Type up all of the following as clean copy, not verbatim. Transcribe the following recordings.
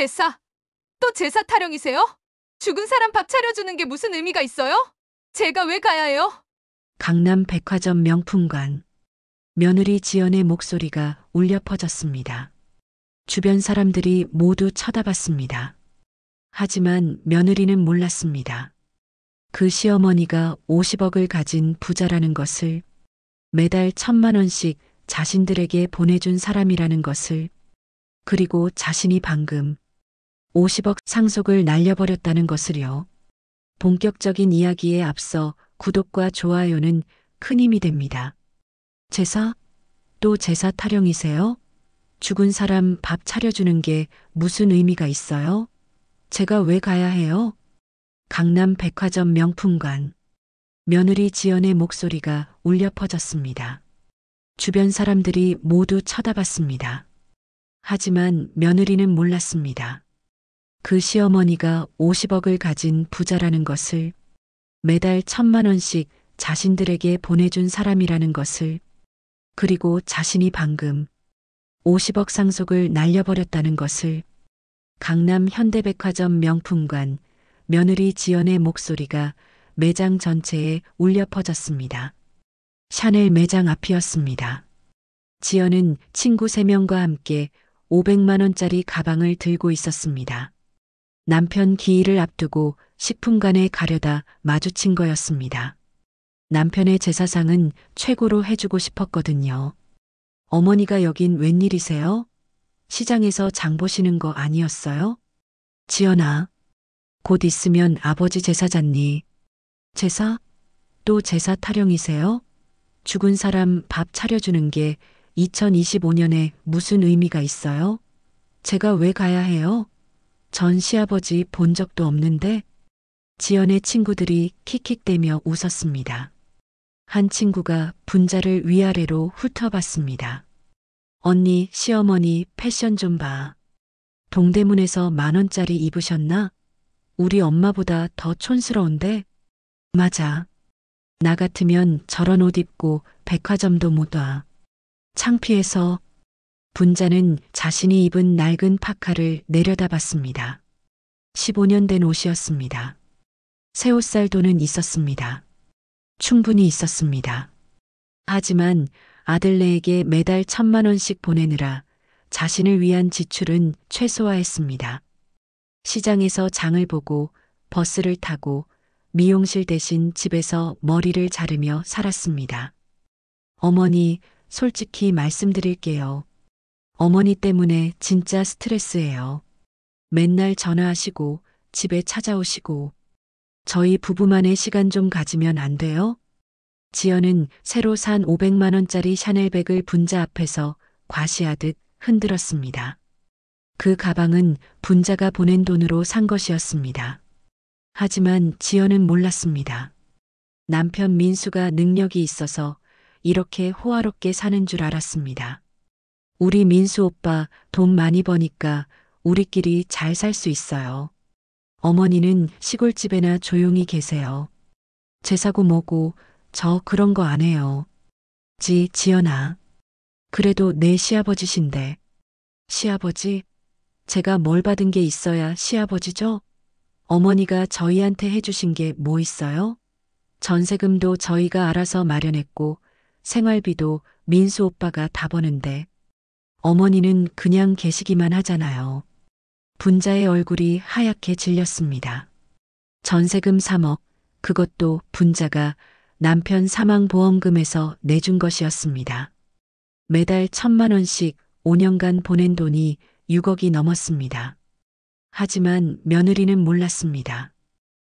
제사? 또 제사 타령이세요? 죽은 사람 밥 차려주는 게 무슨 의미가 있어요? 제가 왜 가야 해요? 강남 백화점 명품관. 며느리 지연의 목소리가 울려 퍼졌습니다. 주변 사람들이 모두 쳐다봤습니다. 하지만 며느리는 몰랐습니다. 그 시어머니가 50억을 가진 부자라는 것을, 매달 1,000만 원씩 자신들에게 보내준 사람이라는 것을, 그리고 자신이 방금 50억 상속을 날려버렸다는 것을요. 본격적인 이야기에 앞서 구독과 좋아요는 큰 힘이 됩니다. 제사? 또 제사 타령이세요? 죽은 사람 밥 차려주는 게 무슨 의미가 있어요? 제가 왜 가야 해요? 강남 백화점 명품관. 며느리 지연의 목소리가 울려 퍼졌습니다. 주변 사람들이 모두 쳐다봤습니다. 하지만 며느리는 몰랐습니다. 그 시어머니가 50억을 가진 부자라는 것을, 매달 1,000만 원씩 자신들에게 보내준 사람이라는 것을, 그리고 자신이 방금 50억 상속을 날려버렸다는 것을. 강남 현대백화점 명품관. 며느리 지연의 목소리가 매장 전체에 울려 퍼졌습니다. 샤넬 매장 앞이었습니다. 지연은 친구 3명과 함께 500만 원짜리 가방을 들고 있었습니다. 남편 기일을 앞두고 식품관에 가려다 마주친 거였습니다. 남편의 제사상은 최고로 해주고 싶었거든요. 어머니가 여긴 웬일이세요? 시장에서 장 보시는 거 아니었어요? 지연아, 곧 있으면 아버지 제사잖니. 제사? 또 제사 타령이세요? 죽은 사람 밥 차려주는 게 2025년에 무슨 의미가 있어요? 제가 왜 가야 해요? 전 시아버지 본 적도 없는데. 지연의 친구들이 킥킥대며 웃었습니다. 한 친구가 분자를 위아래로 훑어봤습니다. 언니, 시어머니 패션 좀 봐. 동대문에서 10,000원짜리 입으셨나? 우리 엄마보다 더 촌스러운데? 맞아. 나 같으면 저런 옷 입고 백화점도 못 와. 창피해서. 분자는 자신이 입은 낡은 파카를 내려다봤습니다. 15년 된 옷이었습니다. 새 옷 살 돈은 있었습니다. 충분히 있었습니다. 하지만 아들네에게 매달 1,000만 원씩 보내느라 자신을 위한 지출은 최소화했습니다. 시장에서 장을 보고 버스를 타고 미용실 대신 집에서 머리를 자르며 살았습니다. 어머니, 솔직히 말씀드릴게요. 어머니 때문에 진짜 스트레스예요. 맨날 전화하시고 집에 찾아오시고. 저희 부부만의 시간 좀 가지면 안 돼요? 지연은 새로 산 500만 원짜리 샤넬백을 분자 앞에서 과시하듯 흔들었습니다. 그 가방은 분자가 보낸 돈으로 산 것이었습니다. 하지만 지연은 몰랐습니다. 남편 민수가 능력이 있어서 이렇게 호화롭게 사는 줄 알았습니다. 우리 민수 오빠 돈 많이 버니까 우리끼리 잘 살 수 있어요. 어머니는 시골집에나 조용히 계세요. 제사고 뭐고 저 그런 거 안 해요. 지연아. 그래도 내 시아버지신데. 시아버지? 제가 뭘 받은 게 있어야 시아버지죠? 어머니가 저희한테 해주신 게 뭐 있어요? 전세금도 저희가 알아서 마련했고 생활비도 민수 오빠가 다 버는데 어머니는 그냥 계시기만 하잖아요. 분자의 얼굴이 하얗게 질렸습니다. 전세금 3억, 그것도 분자가 남편 사망보험금에서 내준 것이었습니다. 매달 1,000만 원씩 5년간 보낸 돈이 6억이 넘었습니다. 하지만 며느리는 몰랐습니다.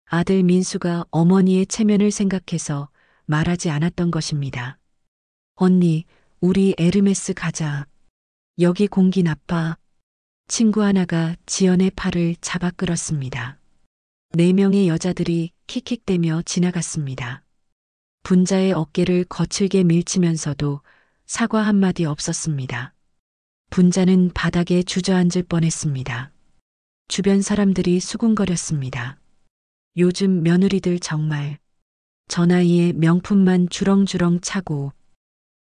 아들 민수가 어머니의 체면을 생각해서 말하지 않았던 것입니다. 언니, 우리 에르메스 가자. 여기 공기 나빠. 친구 하나가 지연의 팔을 잡아 끌었습니다. 4명의 여자들이 킥킥대며 지나갔습니다. 분자의 어깨를 거칠게 밀치면서도 사과 한마디 없었습니다. 분자는 바닥에 주저앉을 뻔했습니다. 주변 사람들이 수군거렸습니다. 요즘 며느리들 정말 저 나이에 명품만 주렁주렁 차고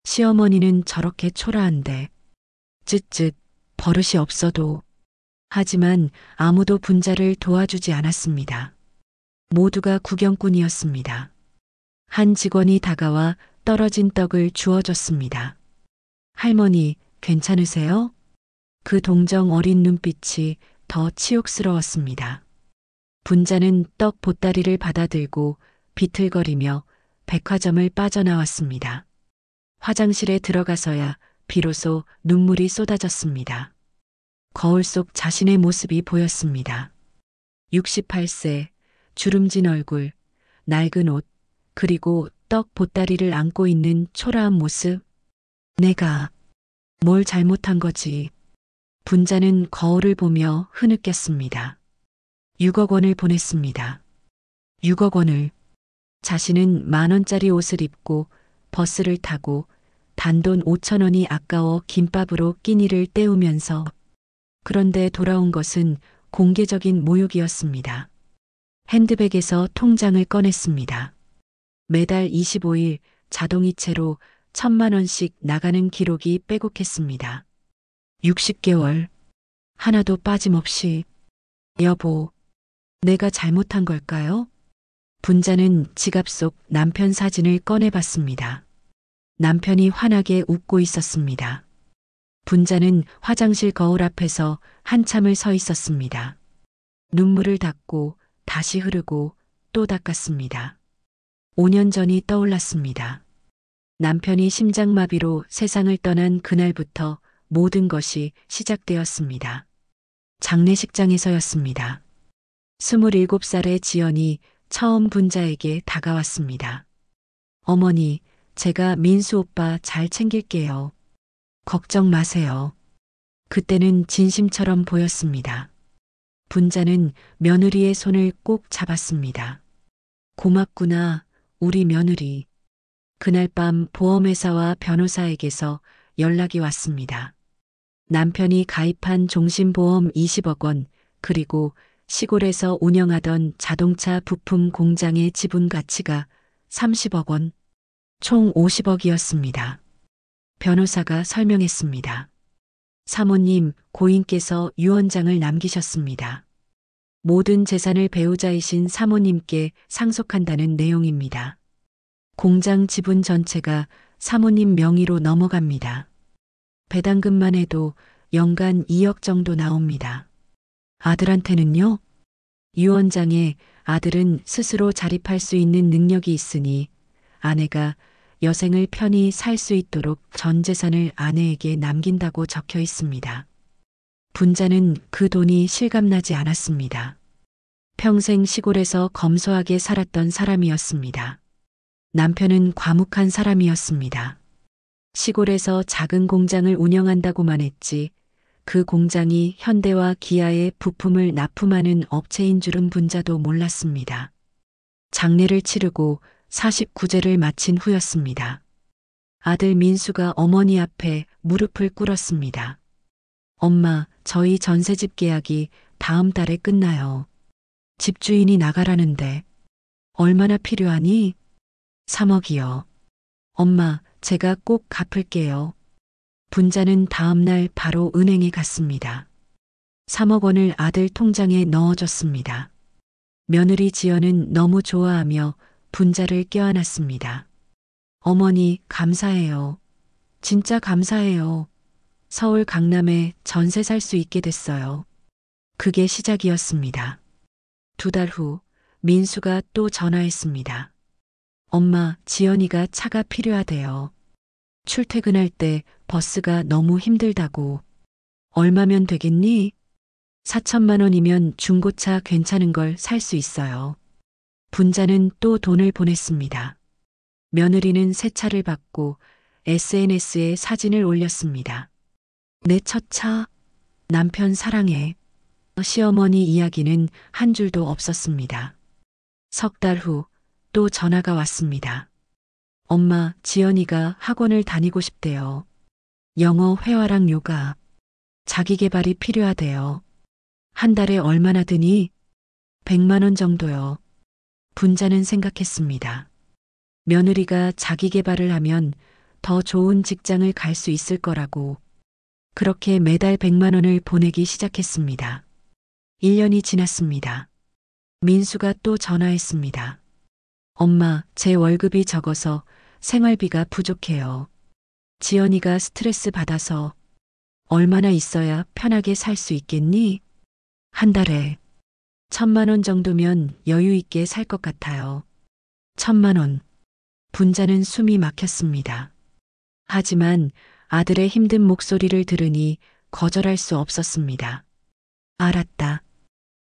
시어머니는 저렇게 초라한데 쯧쯧 버릇이 없어도 하지만 아무도 분자를 도와주지 않았습니다. 모두가 구경꾼이었습니다. 한 직원이 다가와 떨어진 떡을 주워줬습니다. 할머니, 괜찮으세요? 그 동정 어린 눈빛이 더 치욕스러웠습니다. 분자는 떡 보따리를 받아들고 비틀거리며 백화점을 빠져나왔습니다. 화장실에 들어가서야 비로소 눈물이 쏟아졌습니다. 거울 속 자신의 모습이 보였습니다. 68세, 주름진 얼굴, 낡은 옷, 그리고 떡 보따리를 안고 있는 초라한 모습. 내가 뭘 잘못한 거지? 분자는 거울을 보며 흐느꼈습니다. 6억 원을 보냈습니다. 6억 원을. 자신은 10,000원짜리 옷을 입고 버스를 타고 단돈 5,000원이 아까워 김밥으로 끼니를 때우면서, 그런데 돌아온 것은 공개적인 모욕이었습니다. 핸드백에서 통장을 꺼냈습니다. 매달 25일 자동이체로 1,000만 원씩 나가는 기록이 빼곡했습니다. 60개월. 하나도 빠짐없이. 여보, 내가 잘못한 걸까요? 분자는 지갑 속 남편 사진을 꺼내봤습니다. 남편이 환하게 웃고 있었습니다. 분자는 화장실 거울 앞에서 한참을 서 있었습니다. 눈물을 닦고 다시 흐르고 또 닦았습니다. 5년 전이 떠올랐습니다. 남편이 심장마비로 세상을 떠난 그날부터 모든 것이 시작되었습니다. 장례식장에서였습니다. 27살의 지연이 처음 분자에게 다가왔습니다. 어머니, 제가 민수 오빠 잘 챙길게요. 걱정 마세요. 그때는 진심처럼 보였습니다. 분자는 며느리의 손을 꼭 잡았습니다. 고맙구나, 우리 며느리. 그날 밤 보험회사와 변호사에게서 연락이 왔습니다. 남편이 가입한 종신보험 20억 원, 그리고 시골에서 운영하던 자동차 부품 공장의 지분 가치가 30억 원, 총 50억이었습니다. 변호사가 설명했습니다. 사모님, 고인께서 유언장을 남기셨습니다. 모든 재산을 배우자이신 사모님께 상속한다는 내용입니다. 공장 지분 전체가 사모님 명의로 넘어갑니다. 배당금만 해도 연간 2억 정도 나옵니다. 아들한테는요? 유언장에 아들은 스스로 자립할 수 있는 능력이 있으니 아내가 여생을 편히 살 수 있도록 전 재산을 아내에게 남긴다고 적혀 있습니다. 분자는 그 돈이 실감나지 않았습니다. 평생 시골에서 검소하게 살았던 사람이었습니다. 남편은 과묵한 사람이었습니다. 시골에서 작은 공장을 운영한다고만 했지 그 공장이 현대와 기아의 부품을 납품하는 업체인 줄은 분자도 몰랐습니다. 장례를 치르고 49제를 마친 후였습니다. 아들 민수가 어머니 앞에 무릎을 꿇었습니다. 엄마, 저희 전세집 계약이 다음 달에 끝나요. 집주인이 나가라는데 얼마나 필요하니? 3억이요. 엄마, 제가 꼭 갚을게요. 분자는 다음 날 바로 은행에 갔습니다. 3억 원을 아들 통장에 넣어줬습니다. 며느리 지연은 너무 좋아하며 분자를 껴안았습니다. 어머니, 감사해요. 진짜 감사해요. 서울 강남에 전세 살 수 있게 됐어요. 그게 시작이었습니다. 2달 후 민수가 또 전화했습니다. 엄마, 지연이가 차가 필요하대요. 출퇴근할 때 버스가 너무 힘들다고. 얼마면 되겠니? 4천만 원이면 중고차 괜찮은 걸 살 수 있어요. 분자는 또 돈을 보냈습니다. 며느리는 새 차를 받고 SNS에 사진을 올렸습니다. 내 첫 차, 남편 사랑해. 시어머니 이야기는 한 줄도 없었습니다. 석 달 후 또 전화가 왔습니다. 엄마, 지연이가 학원을 다니고 싶대요. 영어 회화랑 요가. 자기 개발이 필요하대요. 한 달에 얼마나 드니? 100만 원 정도요. 분자는 생각했습니다. 며느리가 자기 개발을 하면 더 좋은 직장을 갈 수 있을 거라고. 그렇게 매달 100만 원을 보내기 시작했습니다. 1년이 지났습니다. 민수가 또 전화했습니다. 엄마, 제 월급이 적어서 생활비가 부족해요. 지연이가 스트레스 받아서 얼마나 있어야 편하게 살 수 있겠니? 한 달에 1,000만 원 정도면 여유 있게 살 것 같아요. 1,000만 원. 분자는 숨이 막혔습니다. 하지만 아들의 힘든 목소리를 들으니 거절할 수 없었습니다. 알았다.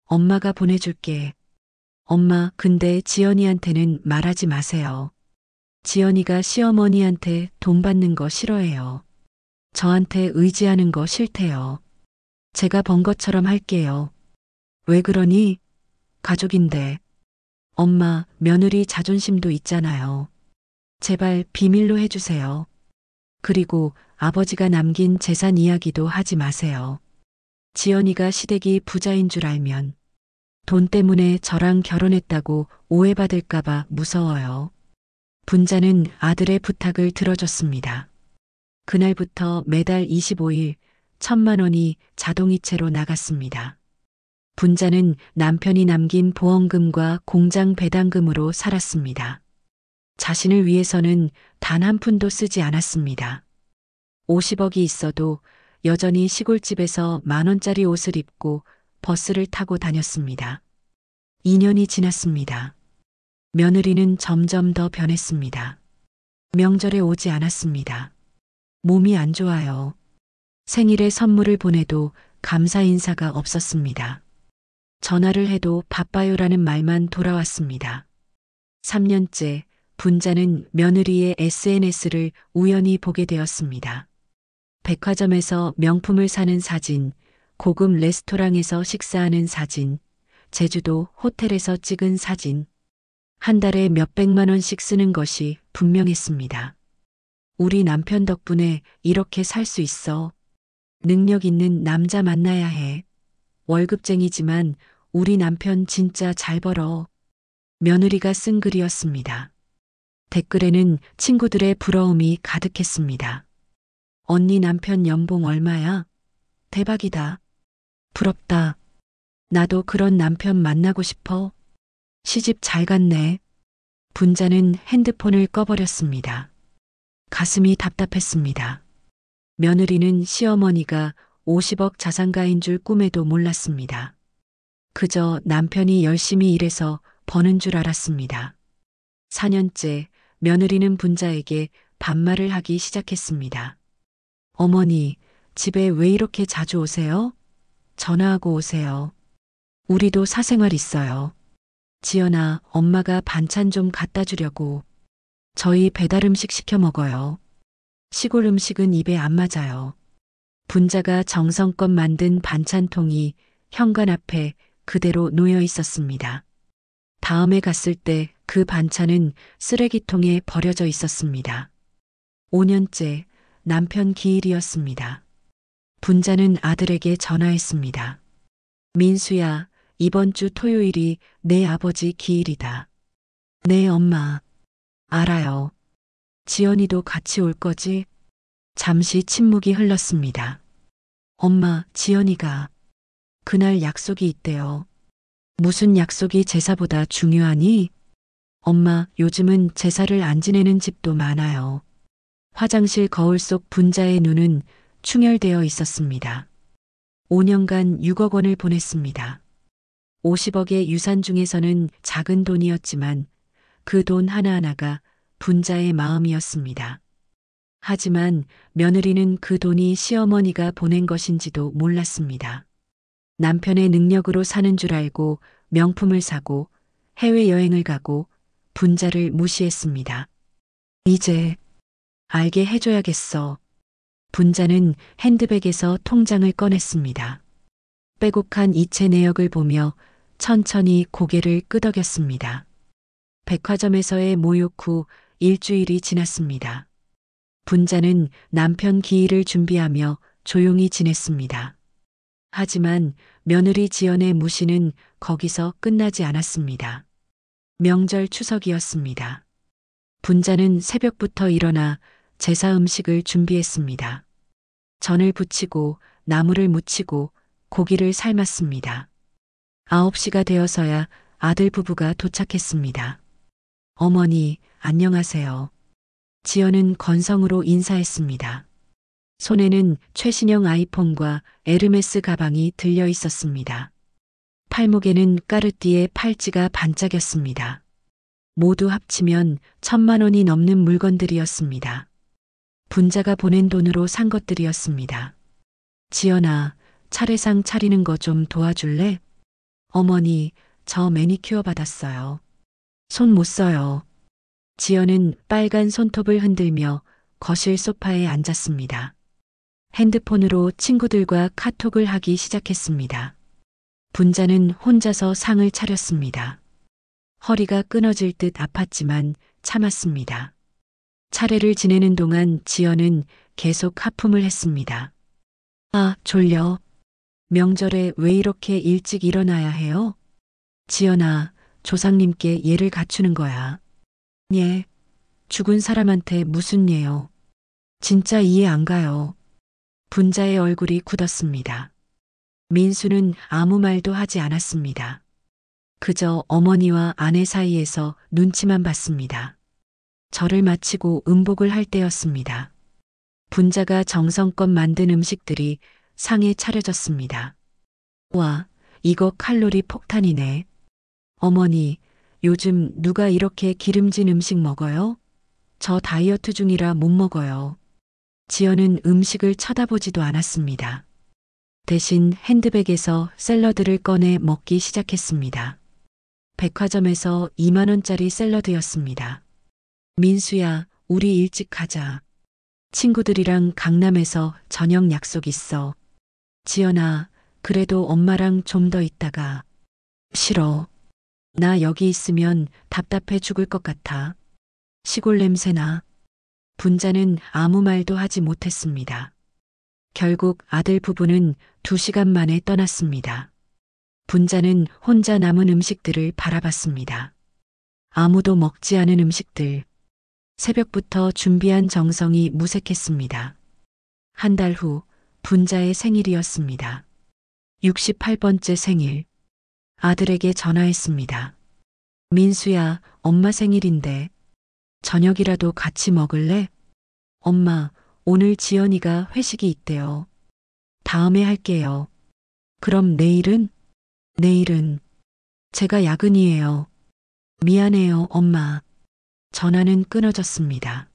엄마가 보내줄게. 엄마, 근데 지연이한테는 말하지 마세요. 지연이가 시어머니한테 돈 받는 거 싫어해요. 저한테 의지하는 거 싫대요. 제가 번 것처럼 할게요. 왜 그러니? 가족인데. 엄마, 며느리 자존심도 있잖아요. 제발 비밀로 해주세요. 그리고 아버지가 남긴 재산 이야기도 하지 마세요. 지연이가 시댁이 부자인 줄 알면 돈 때문에 저랑 결혼했다고 오해받을까봐 무서워요. 분자는 아들의 부탁을 들어줬습니다. 그날부터 매달 25일 1,000만 원이 자동이체로 나갔습니다. 분자는 남편이 남긴 보험금과 공장 배당금으로 살았습니다. 자신을 위해서는 단 한 푼도 쓰지 않았습니다. 50억이 있어도 여전히 시골집에서 10,000원짜리 옷을 입고 버스를 타고 다녔습니다. 2년이 지났습니다. 며느리는 점점 더 변했습니다. 명절에 오지 않았습니다. 몸이 안 좋아요. 생일에 선물을 보내도 감사 인사가 없었습니다. 전화를 해도 바빠요라는 말만 돌아왔습니다. 3년째 분자는 며느리의 SNS를 우연히 보게 되었습니다. 백화점에서 명품을 사는 사진, 고급 레스토랑에서 식사하는 사진, 제주도 호텔에서 찍은 사진. 한 달에 몇백만 원씩 쓰는 것이 분명했습니다. 우리 남편 덕분에 이렇게 살 수 있어. 능력 있는 남자 만나야 해. 월급쟁이지만 우리 남편 진짜 잘 벌어. 며느리가 쓴 글이었습니다. 댓글에는 친구들의 부러움이 가득했습니다. 언니 남편 연봉 얼마야? 대박이다. 부럽다. 나도 그런 남편 만나고 싶어. 시집 잘 갔네. 분자는 핸드폰을 꺼버렸습니다. 가슴이 답답했습니다. 며느리는 시어머니가 50억 자산가인 줄 꿈에도 몰랐습니다. 그저 남편이 열심히 일해서 버는 줄 알았습니다. 4년째 며느리는 분자에게 반말을 하기 시작했습니다. 어머니, 집에 왜 이렇게 자주 오세요? 전화하고 오세요. 우리도 사생활 있어요. 지연아, 엄마가 반찬 좀 갖다 주려고. 저희 배달 음식 시켜 먹어요. 시골 음식은 입에 안 맞아요. 분자가 정성껏 만든 반찬통이 현관 앞에 그대로 놓여 있었습니다. 다음에 갔을 때 그 반찬은 쓰레기통에 버려져 있었습니다. 5년째 남편 기일이었습니다. 분자는 아들에게 전화했습니다. 민수야, 이번 주 토요일이 내 아버지 기일이다. 네, 엄마. 알아요. 지연이도 같이 올 거지? 잠시 침묵이 흘렀습니다. 엄마, 지연이가 그날 약속이 있대요. 무슨 약속이 제사보다 중요하니? 엄마, 요즘은 제사를 안 지내는 집도 많아요. 화장실 거울 속 분자의 눈은 충혈되어 있었습니다. 5년간 6억 원을 보냈습니다. 50억의 유산 중에서는 작은 돈이었지만 그 돈 하나하나가 분자의 마음이었습니다. 하지만 며느리는 그 돈이 시어머니가 보낸 것인지도 몰랐습니다. 남편의 능력으로 사는 줄 알고 명품을 사고 해외여행을 가고 분자를 무시했습니다. 이제 알게 해줘야겠어. 분자는 핸드백에서 통장을 꺼냈습니다. 빼곡한 이체 내역을 보며 천천히 고개를 끄덕였습니다. 백화점에서의 모욕 후 일주일이 지났습니다. 분자는 남편 기일을 준비하며 조용히 지냈습니다. 하지만 며느리 지연의 무시는 거기서 끝나지 않았습니다. 명절 추석이었습니다. 분자는 새벽부터 일어나 제사 음식을 준비했습니다. 전을 부치고 나물을 무치고 고기를 삶았습니다. 9시가 되어서야 아들 부부가 도착했습니다. 어머니, 안녕하세요. 지연은 건성으로 인사했습니다. 손에는 최신형 아이폰과 에르메스 가방이 들려 있었습니다. 팔목에는 까르띠에 팔찌가 반짝였습니다. 모두 합치면 1,000만 원이 넘는 물건들이었습니다. 분자가 보낸 돈으로 산 것들이었습니다. 지연아, 차례상 차리는 거 좀 도와줄래? 어머니, 저 매니큐어 받았어요. 손 못 써요. 지연은 빨간 손톱을 흔들며 거실 소파에 앉았습니다. 핸드폰으로 친구들과 카톡을 하기 시작했습니다. 분자는 혼자서 상을 차렸습니다. 허리가 끊어질 듯 아팠지만 참았습니다. 차례를 지내는 동안 지연은 계속 하품을 했습니다. 아, 졸려. 명절에 왜 이렇게 일찍 일어나야 해요? 지연아, 조상님께 예를 갖추는 거야. 예. 죽은 사람한테 무슨 예요? 진짜 이해 안 가요. 분자의 얼굴이 굳었습니다. 민수는 아무 말도 하지 않았습니다. 그저 어머니와 아내 사이에서 눈치만 봤습니다. 절을 마치고 음복을 할 때였습니다. 분자가 정성껏 만든 음식들이 상에 차려졌습니다. 와, 이거 칼로리 폭탄이네. 어머니, 요즘 누가 이렇게 기름진 음식 먹어요? 저 다이어트 중이라 못 먹어요. 지연은 음식을 쳐다보지도 않았습니다. 대신 핸드백에서 샐러드를 꺼내 먹기 시작했습니다. 백화점에서 2만 원짜리 샐러드였습니다. 민수야, 우리 일찍 가자. 친구들이랑 강남에서 저녁 약속 있어. 지연아, 그래도 엄마랑 좀 더 있다가. 싫어. 나 여기 있으면 답답해 죽을 것 같아. 시골 냄새나. 분자는 아무 말도 하지 못했습니다. 결국 아들 부부는 2시간 만에 떠났습니다. 분자는 혼자 남은 음식들을 바라봤습니다. 아무도 먹지 않은 음식들. 새벽부터 준비한 정성이 무색했습니다. 한 달 후 분자의 생일이었습니다. 68번째 생일. 아들에게 전화했습니다. 민수야, 엄마 생일인데 저녁이라도 같이 먹을래? 엄마, 오늘 지연이가 회식이 있대요. 다음에 할게요. 그럼 내일은? 내일은 제가 야근이에요. 미안해요, 엄마. 전화는 끊어졌습니다.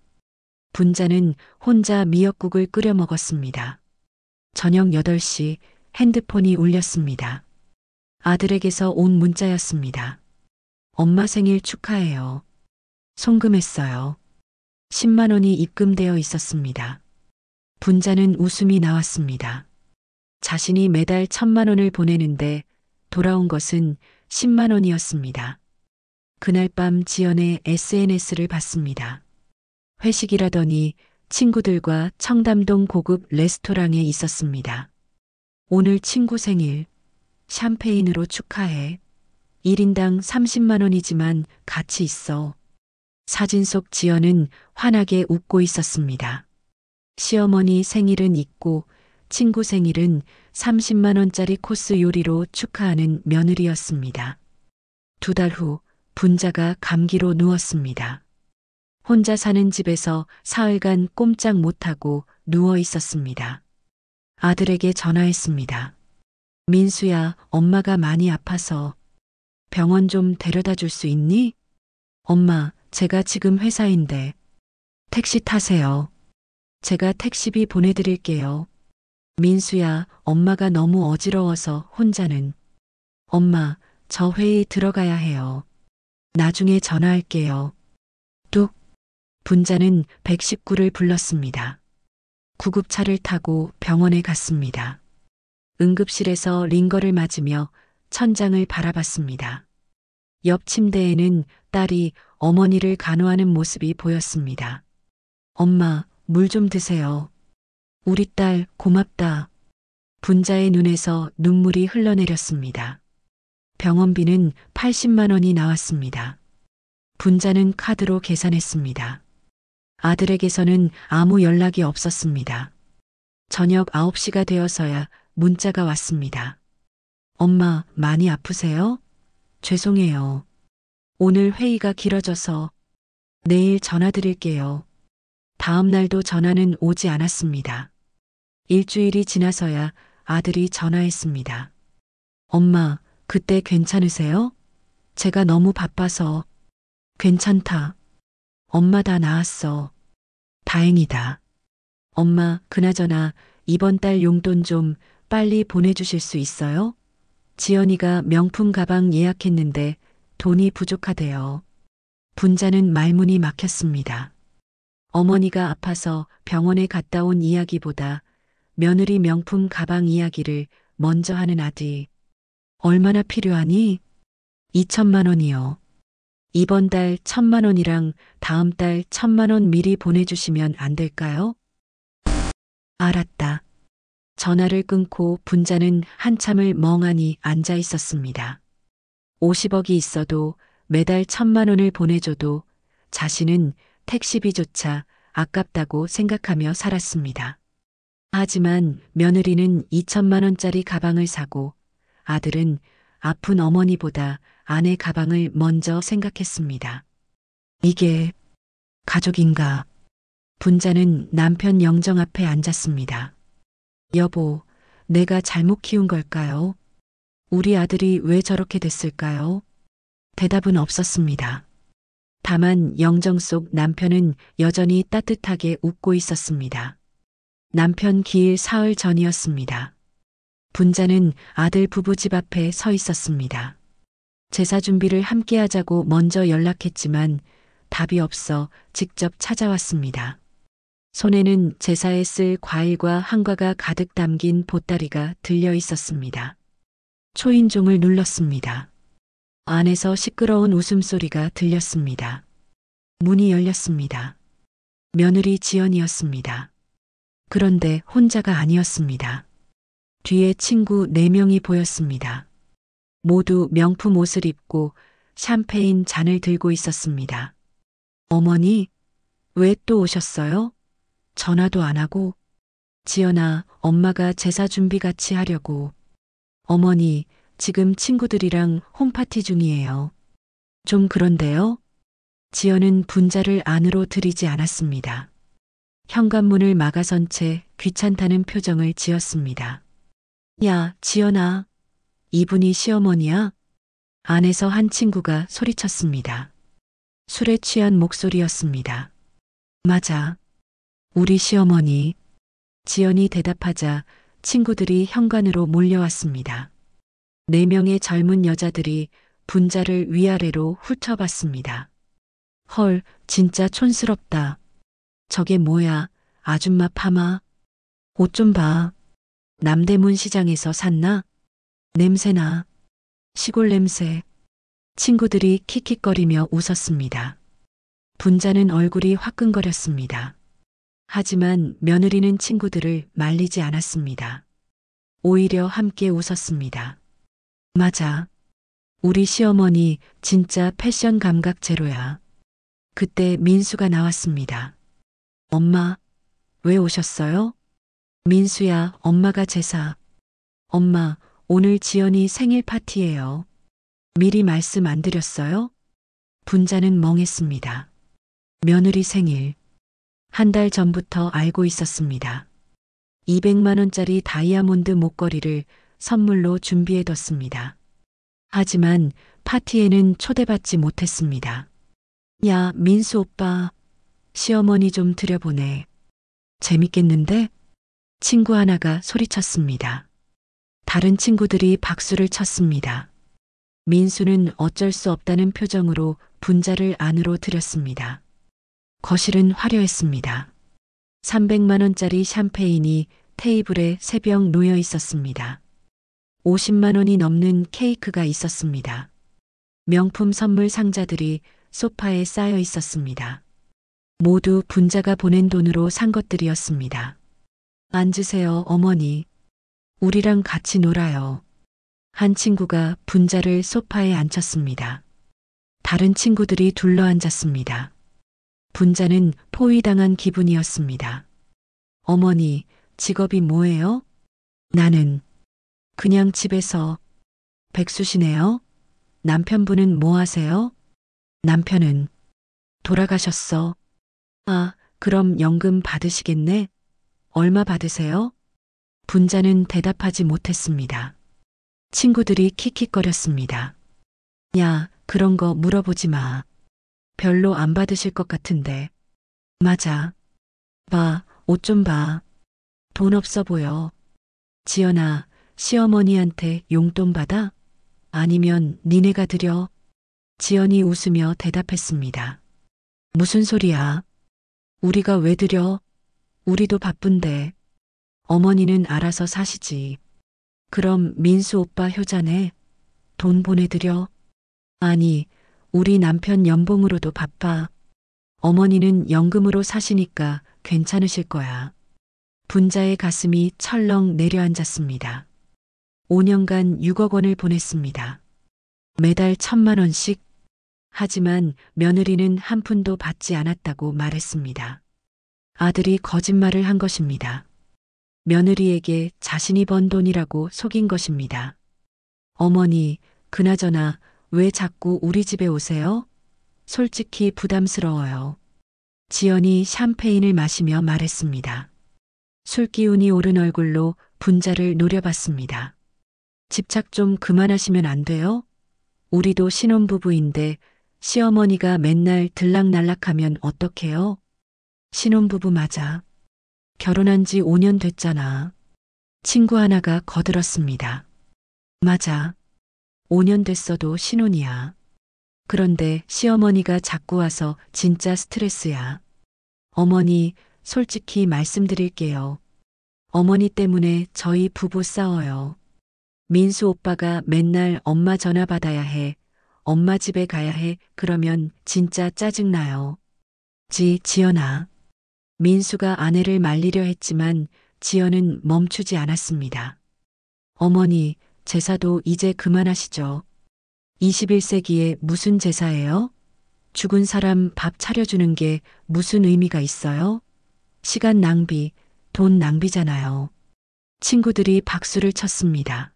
분자는 혼자 미역국을 끓여 먹었습니다. 저녁 8시 핸드폰이 울렸습니다. 아들에게서 온 문자였습니다. 엄마 생일 축하해요. 송금했어요. 10만 원이 입금되어 있었습니다. 분자는 웃음이 나왔습니다. 자신이 매달 1,000만 원을 보내는데 돌아온 것은 10만 원이었습니다. 그날 밤 지연의 SNS를 봤습니다. 회식이라더니 친구들과 청담동 고급 레스토랑에 있었습니다. 오늘 친구 생일, 샴페인으로 축하해. 1인당 30만 원이지만 같이 있어. 사진 속 지연은 환하게 웃고 있었습니다. 시어머니 생일은 있고 친구 생일은 30만 원짜리 코스 요리로 축하하는 며느리였습니다. 2달 후 분자가 감기로 누웠습니다. 혼자 사는 집에서 사흘간 꼼짝 못하고 누워 있었습니다. 아들에게 전화했습니다. 민수야, 엄마가 많이 아파서 병원 좀 데려다 줄 수 있니? 엄마, 제가 지금 회사인데 택시 타세요. 제가 택시비 보내드릴게요. 민수야, 엄마가 너무 어지러워서 혼자는. 엄마, 저 회의 들어가야 해요. 나중에 전화할게요. 뚝. 분자는 119를 불렀습니다. 구급차를 타고 병원에 갔습니다. 응급실에서 링거를 맞으며 천장을 바라봤습니다. 옆 침대에는 딸이 어머니를 간호하는 모습이 보였습니다. 엄마, 물 좀 드세요. 우리 딸 고맙다. 분자의 눈에서 눈물이 흘러내렸습니다. 병원비는 80만 원이 나왔습니다. 분자는 카드로 계산했습니다. 아들에게서는 아무 연락이 없었습니다. 저녁 9시가 되어서야 문자가 왔습니다. 엄마, 많이 아프세요? 죄송해요. 오늘 회의가 길어져서 내일 전화 드릴게요. 다음 날도 전화는 오지 않았습니다. 일주일이 지나서야 아들이 전화했습니다. 엄마, 그때 괜찮으세요? 제가 너무 바빠서. 괜찮다. 엄마 다 나았어. 다행이다. 엄마, 그나저나 이번 달 용돈 좀 빨리 보내주실 수 있어요? 지연이가 명품 가방 예약했는데 돈이 부족하대요. 분자는 말문이 막혔습니다. 어머니가 아파서 병원에 갔다 온 이야기보다 며느리 명품 가방 이야기를 먼저 하는 아들. 얼마나 필요하니? 2천만 원이요. 이번 달 1,000만 원이랑 다음 달 1,000만 원 미리 보내주시면 안 될까요? 알았다. 전화를 끊고 분자는 한참을 멍하니 앉아 있었습니다. 50억이 있어도 매달 1,000만 원을 보내줘도 자신은 택시비조차 아깝다고 생각하며 살았습니다. 하지만 며느리는 2천만 원짜리 가방을 사고 아들은 아픈 어머니보다 아내 가방을 먼저 생각했습니다. 이게 가족인가? 분자는 남편 영정 앞에 앉았습니다. 여보, 내가 잘못 키운 걸까요? 우리 아들이 왜 저렇게 됐을까요? 대답은 없었습니다. 다만 영정 속 남편은 여전히 따뜻하게 웃고 있었습니다. 남편 기일 사흘 전이었습니다. 분자는 아들 부부 집 앞에 서 있었습니다. 제사 준비를 함께 하자고 먼저 연락했지만 답이 없어 직접 찾아왔습니다. 손에는 제사에 쓸 과일과 한과가 가득 담긴 보따리가 들려 있었습니다. 초인종을 눌렀습니다. 안에서 시끄러운 웃음소리가 들렸습니다. 문이 열렸습니다. 며느리 지연이었습니다. 그런데 혼자가 아니었습니다. 뒤에 친구 4명이 보였습니다. 모두 명품 옷을 입고 샴페인 잔을 들고 있었습니다. 어머니, 왜 또 오셨어요? 전화도 안 하고. 지연아, 엄마가 제사 준비 같이 하려고. 어머니, 지금 친구들이랑 홈파티 중이에요. 좀 그런데요? 지연은 분자를 안으로 들이지 않았습니다. 현관문을 막아선 채 귀찮다는 표정을 지었습니다. 야, 지연아. 이분이 시어머니야? 안에서 한 친구가 소리쳤습니다. 술에 취한 목소리였습니다. 맞아. 우리 시어머니. 지연이 대답하자 친구들이 현관으로 몰려왔습니다. 4명의 젊은 여자들이 분자를 위아래로 훑어봤습니다. 헐, 진짜 촌스럽다. 저게 뭐야, 아줌마 파마. 옷 좀 봐. 남대문 시장에서 샀나? 냄새나. 시골 냄새. 친구들이 킥킥거리며 웃었습니다. 분자는 얼굴이 화끈거렸습니다. 하지만 며느리는 친구들을 말리지 않았습니다. 오히려 함께 웃었습니다. 맞아. 우리 시어머니 진짜 패션 감각 제로야. 그때 민수가 나왔습니다. 엄마, 왜 오셨어요? 민수야, 엄마가 제사. 엄마, 오늘 지연이 생일 파티예요. 미리 말씀 안 드렸어요? 분자는 멍했습니다. 며느리 생일. 한 달 전부터 알고 있었습니다. 200만 원짜리 다이아몬드 목걸이를 선물로 준비해뒀습니다. 하지만 파티에는 초대받지 못했습니다. 야, 민수 오빠. 시어머니 좀 들여보내. 재밌겠는데? 친구 하나가 소리쳤습니다. 다른 친구들이 박수를 쳤습니다. 민수는 어쩔 수 없다는 표정으로 분자를 안으로 들였습니다. 거실은 화려했습니다. 300만 원짜리 샴페인이 테이블에 3병 놓여 있었습니다. 50만 원이 넘는 케이크가 있었습니다. 명품 선물 상자들이 소파에 쌓여 있었습니다. 모두 분자가 보낸 돈으로 산 것들이었습니다. 앉으세요, 어머니. 우리랑 같이 놀아요. 한 친구가 분자를 소파에 앉혔습니다. 다른 친구들이 둘러앉았습니다. 분자는 포위당한 기분이었습니다. 어머니, 직업이 뭐예요? 나는 그냥 집에서. 백수시네요. 남편분은 뭐 하세요? 남편은 돌아가셨어. 아, 그럼 연금 받으시겠네? 얼마 받으세요? 분자는 대답하지 못했습니다. 친구들이 킥킥거렸습니다. 야, 그런 거 물어보지 마. 별로 안 받으실 것 같은데. 맞아. 봐, 옷 좀 봐. 돈 없어 보여. 지연아, 시어머니한테 용돈 받아? 아니면 니네가 드려? 지연이 웃으며 대답했습니다. 무슨 소리야? 우리가 왜 드려? 우리도 바쁜데. 어머니는 알아서 사시지. 그럼 민수 오빠 효자네. 돈 보내드려. 아니, 우리 남편 연봉으로도 바빠. 어머니는 연금으로 사시니까 괜찮으실 거야. 분자의 가슴이 철렁 내려앉았습니다. 5년간 6억 원을 보냈습니다. 매달 1,000만 원씩. 하지만 며느리는 한 푼도 받지 않았다고 말했습니다. 아들이 거짓말을 한 것입니다. 며느리에게 자신이 번 돈이라고 속인 것입니다. 어머니, 그나저나 왜 자꾸 우리 집에 오세요? 솔직히 부담스러워요. 지연이 샴페인을 마시며 말했습니다. 술 기운이 오른 얼굴로 분자를 노려봤습니다. 집착 좀 그만하시면 안 돼요? 우리도 신혼부부인데 시어머니가 맨날 들락날락하면 어떡해요? 신혼부부 맞아. 결혼한 지 5년 됐잖아. 친구 하나가 거들었습니다. 맞아. 5년 됐어도 신혼이야. 그런데 시어머니가 자꾸 와서 진짜 스트레스야. 어머니, 솔직히 말씀드릴게요. 어머니 때문에 저희 부부 싸워요. 민수 오빠가 맨날 엄마 전화 받아야 해. 엄마 집에 가야 해. 그러면 진짜 짜증나요. 지연아. 민수가 아내를 말리려 했지만 지연은 멈추지 않았습니다. 어머니, 제사도 이제 그만하시죠. 21세기에 무슨 제사예요? 죽은 사람 밥 차려주는 게 무슨 의미가 있어요? 시간 낭비, 돈 낭비잖아요. 친구들이 박수를 쳤습니다.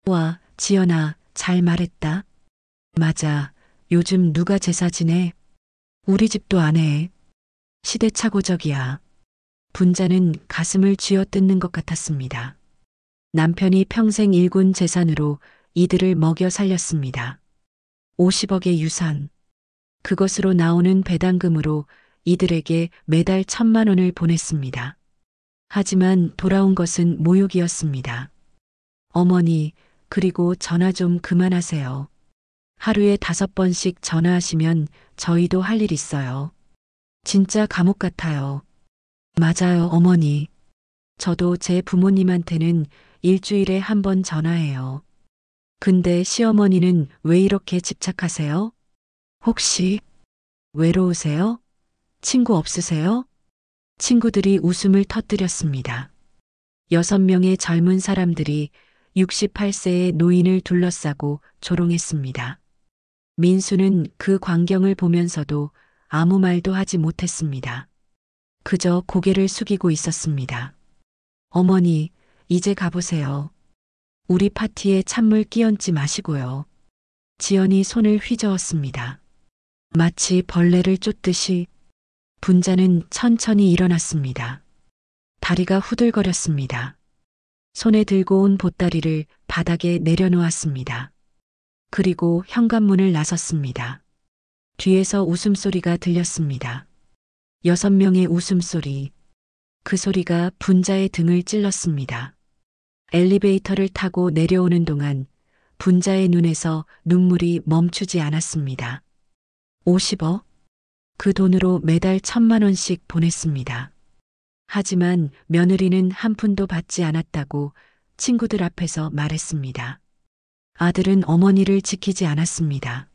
와, 지연아, 잘 말했다. 맞아. 요즘 누가 제사 지내? 우리 집도 안 해. 시대착오적이야. 분자는 가슴을 쥐어뜯는 것 같았습니다. 남편이 평생 일군 재산으로 이들을 먹여 살렸습니다. 50억의 유산. 그것으로 나오는 배당금으로 이들에게 매달 1,000만 원을 보냈습니다. 하지만 돌아온 것은 모욕이었습니다. 어머니, 그리고 전화 좀 그만하세요. 하루에 5번씩 전화하시면 저희도 할 일 있어요. 진짜 감옥 같아요. 맞아요, 어머니. 저도 제 부모님한테는 일주일에 1번 전화해요. 근데 시어머니는 왜 이렇게 집착하세요? 혹시 외로우세요? 친구 없으세요? 친구들이 웃음을 터뜨렸습니다. 6명의 젊은 사람들이 68세의 노인을 둘러싸고 조롱했습니다. 민수는 그 광경을 보면서도 아무 말도 하지 못했습니다. 그저 고개를 숙이고 있었습니다. 어머니, 이제 가보세요. 우리 파티에 찬물 끼얹지 마시고요. 지연이 손을 휘저었습니다. 마치 벌레를 쫓듯이. 분자는 천천히 일어났습니다. 다리가 후들거렸습니다. 손에 들고 온 보따리를 바닥에 내려놓았습니다. 그리고 현관문을 나섰습니다. 뒤에서 웃음소리가 들렸습니다. 6명의 웃음소리. 그 소리가 분자의 등을 찔렀습니다. 엘리베이터를 타고 내려오는 동안 분자의 눈에서 눈물이 멈추지 않았습니다. 50억? 그 돈으로 매달 1,000만 원씩 보냈습니다. 하지만 며느리는 한 푼도 받지 않았다고 친구들 앞에서 말했습니다. 아들은 어머니를 지키지 않았습니다.